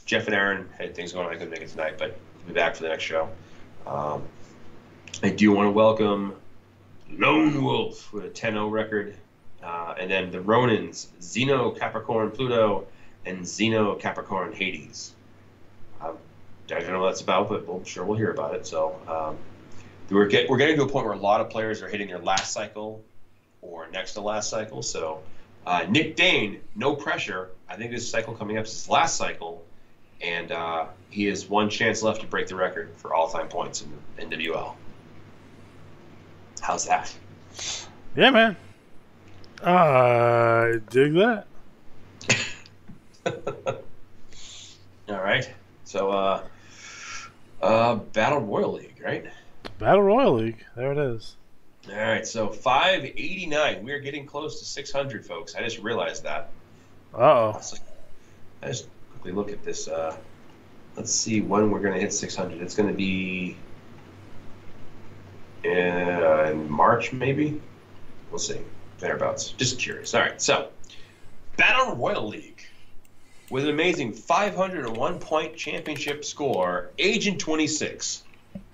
[SPEAKER 2] Jeff and Aaron had things going on. I couldn't make it tonight, but we'll be back for the next show. I do want to welcome Lone Wolf with a 10-0 record, and then the Ronins, Xeno Capricorn Pluto, and Xeno Capricorn Hades. I don't know what that's about, but I'm sure we'll hear about it. So we're getting to a point where a lot of players are hitting their last cycle or next to last cycle. So Nick Dane, no pressure. I think this cycle coming up is his last cycle, and he has one chance left to break the record for all-time points in NWL. How's that?
[SPEAKER 1] Yeah, man. I dig that.
[SPEAKER 2] All right. So, Battle Royal League, right?
[SPEAKER 1] Battle Royal League. There it is.
[SPEAKER 2] All right. So, 589. We're getting close to 600, folks. I just realized that.
[SPEAKER 1] Uh-oh.
[SPEAKER 2] I just quickly look at this. Let's see when we're going to hit 600. It's going to be in March, maybe? We'll see. Thereabouts. Just curious. All right. So, Battle Royal League. With an amazing 501-point championship score, Agent 26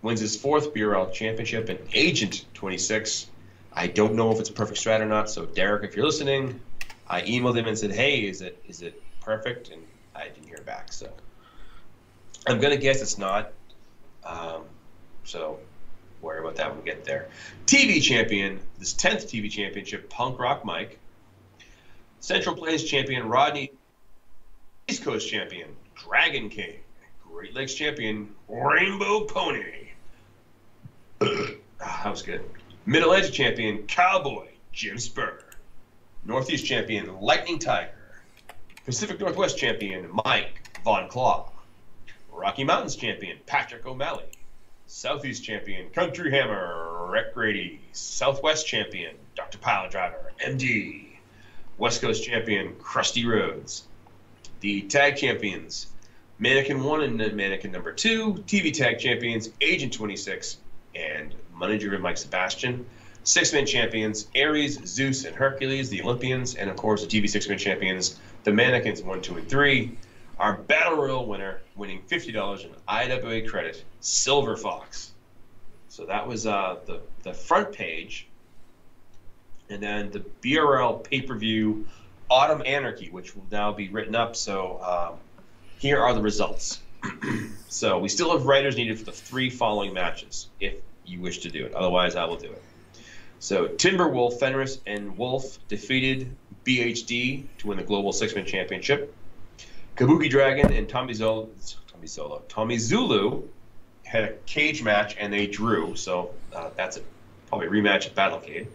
[SPEAKER 2] wins his 4th BRL championship, and Agent 26, I don't know if it's a perfect strat or not, so Derek, if you're listening, I emailed him and said, hey, is it perfect? And I didn't hear back, so I'm going to guess it's not. So worry about that when we get there. TV champion, this 10th TV championship, Punk Rock Mike. Central Plains champion, Rodney. East Coast champion, Dragon King. Great Lakes champion, Rainbow Pony. That was good. Mid-Atlantic champion, Cowboy, Jim Spur. Northeast champion, Lightning Tiger. Pacific Northwest champion, Mike Von Claw. Rocky Mountains champion, Patrick O'Malley. Southeast champion, Country Hammer, Rick Grady. Southwest champion, Dr. Pile Driver, MD. West Coast champion, Krusty Rhodes. The tag champions, Mannequin 1 and Mannequin number 2. TV tag champions, Agent 26 and Money Driven Mike Sebastian. 6-man champions, Ares, Zeus, and Hercules, the Olympians. And, of course, the TV 6-man champions, the Mannequins 1, 2, and 3. Our Battle Royal winner, winning $50 in IWA credit, Silver Fox. So that was the front page. And then the BRL pay-per-view Autumn Anarchy, which will now be written up. So Here are the results. So we still have writers needed for the 3 following matches, if you wish to do it. Otherwise, I will do it. So Timberwolf, Fenris, and Wolf defeated BHD to win the Global 6-Man Championship. Kabuki Dragon and Tommy Zulu had a cage match, and they drew. So that's probably a rematch at Battlecade.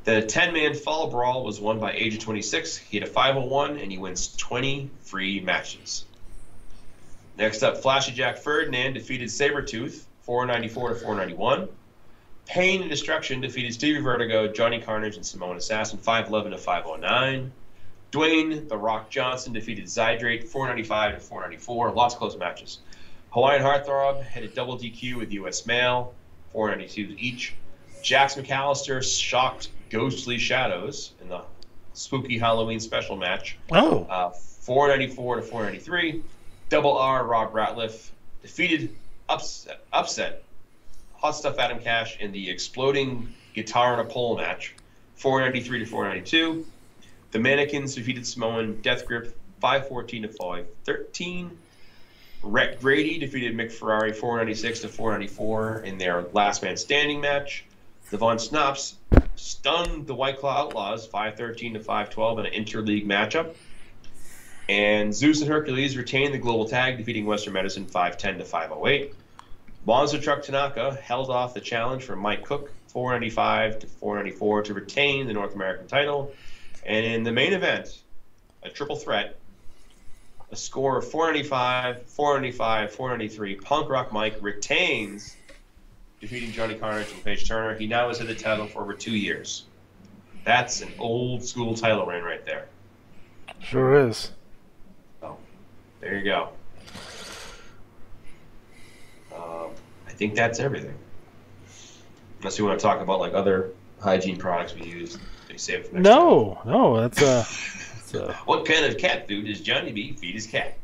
[SPEAKER 2] The 10-man Fall Brawl was won by Age of 26. He had a 501, and he wins 20 free matches. Next up, Flashy Jack Ferdinand defeated Sabretooth, 494 to 491. Pain and Destruction defeated Stevie Vertigo, Johnny Carnage, and Simone Assassin, 511 to 509. Dwayne The Rock Johnson defeated Zydrate, 495 to 494. Lots of close matches. Hawaiian Heartthrob had a double DQ with U.S. Mail, 492 each. Jax McAllister shocked Ghostly Shadows in the spooky Halloween special match. 494 to 493. Double R Rob Ratliff defeated upset Hot Stuff Adam Cash in the exploding guitar on a pole match, 493 to 492. The Mannequins defeated Samoan Death Grip, 514 to 513. Rhett Grady defeated Mick Ferrari, 496 to 494 in their last man standing match. The Von Snops stunned the White Claw Outlaws, 513 to 512 in an interleague matchup. And Zeus and Hercules retained the global tag, defeating Western Medicine 510 to 508. Monster Truck Tanaka held off the challenge from Mike Cook, 495 to 494, to retain the North American title. And in the main event, a triple threat, a score of 495, 495, 493, Punk Rock Mike retains, defeating Johnny Carnage and Paige Turner. He now has had the title for over 2 years. That's an old school title reign right there.
[SPEAKER 1] Sure is.
[SPEAKER 2] So, there you go. I think that's everything. Unless you want to talk about like other hygiene products we use. Save it for next time.
[SPEAKER 1] No, that's
[SPEAKER 2] What kind of cat food does Johnny B feed his cat?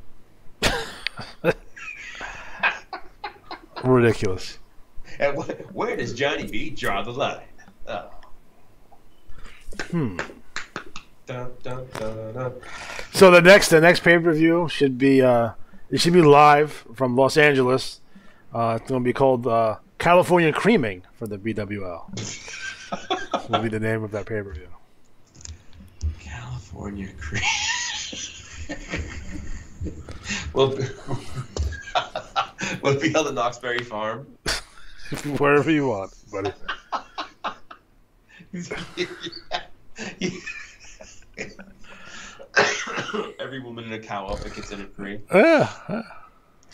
[SPEAKER 1] ridiculous.
[SPEAKER 2] And where does Johnny B draw the line? Oh.
[SPEAKER 1] Dun,
[SPEAKER 2] dun, dun, dun.
[SPEAKER 1] So the next pay-per-view should be it should be live from Los Angeles. It's going to be called California Creaming for the BWL. Will be the name of that pay-per-view.
[SPEAKER 2] California Cream. Will it be held at Knoxbury Farm?
[SPEAKER 1] Wherever you want, buddy.
[SPEAKER 2] Every woman in a cow outfit gets in it free.
[SPEAKER 1] Yeah.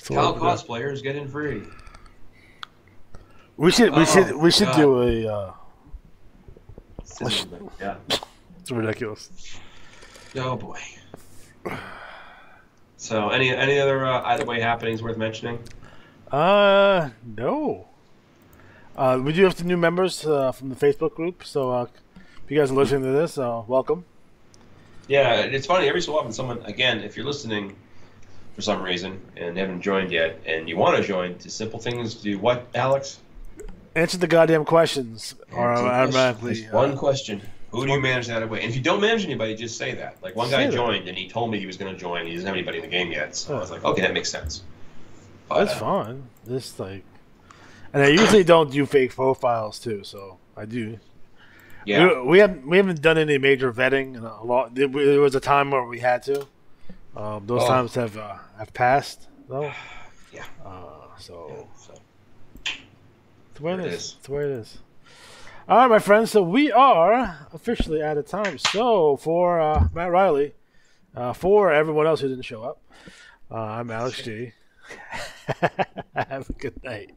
[SPEAKER 2] Cow cosplayers get in free.
[SPEAKER 1] We should do a.
[SPEAKER 2] Yeah.
[SPEAKER 1] It's ridiculous.
[SPEAKER 2] Oh boy. So, any other either way happenings worth mentioning?
[SPEAKER 1] No. We do have some new members from the Facebook group, so if you guys are listening to this, welcome.
[SPEAKER 2] Yeah, it's funny. Every so often, someone, again, if you're listening for some reason and haven't joined yet, and you want to join, to simple things, do what, Alex?
[SPEAKER 1] Answer the goddamn questions, or automatically.
[SPEAKER 2] Just one question. Who do you manage that away? And if you don't manage anybody, just say that. Like, one guy joined, and he told me he was going to join. He doesn't have anybody in the game yet. So I was like, okay, that makes sense. But,
[SPEAKER 1] that's fine. Just like, and I usually don't do fake profiles too, so I do.
[SPEAKER 2] Yeah.
[SPEAKER 1] We haven't done any major vetting in a lot. There was a time where we had to. Those times have passed though.
[SPEAKER 2] Yeah.
[SPEAKER 1] So it's the way it is. It's the way it is. All right, my friends. So we are officially out of time. So for Matt Riley, for everyone else who didn't show up, I'm Alex G. Have a good night.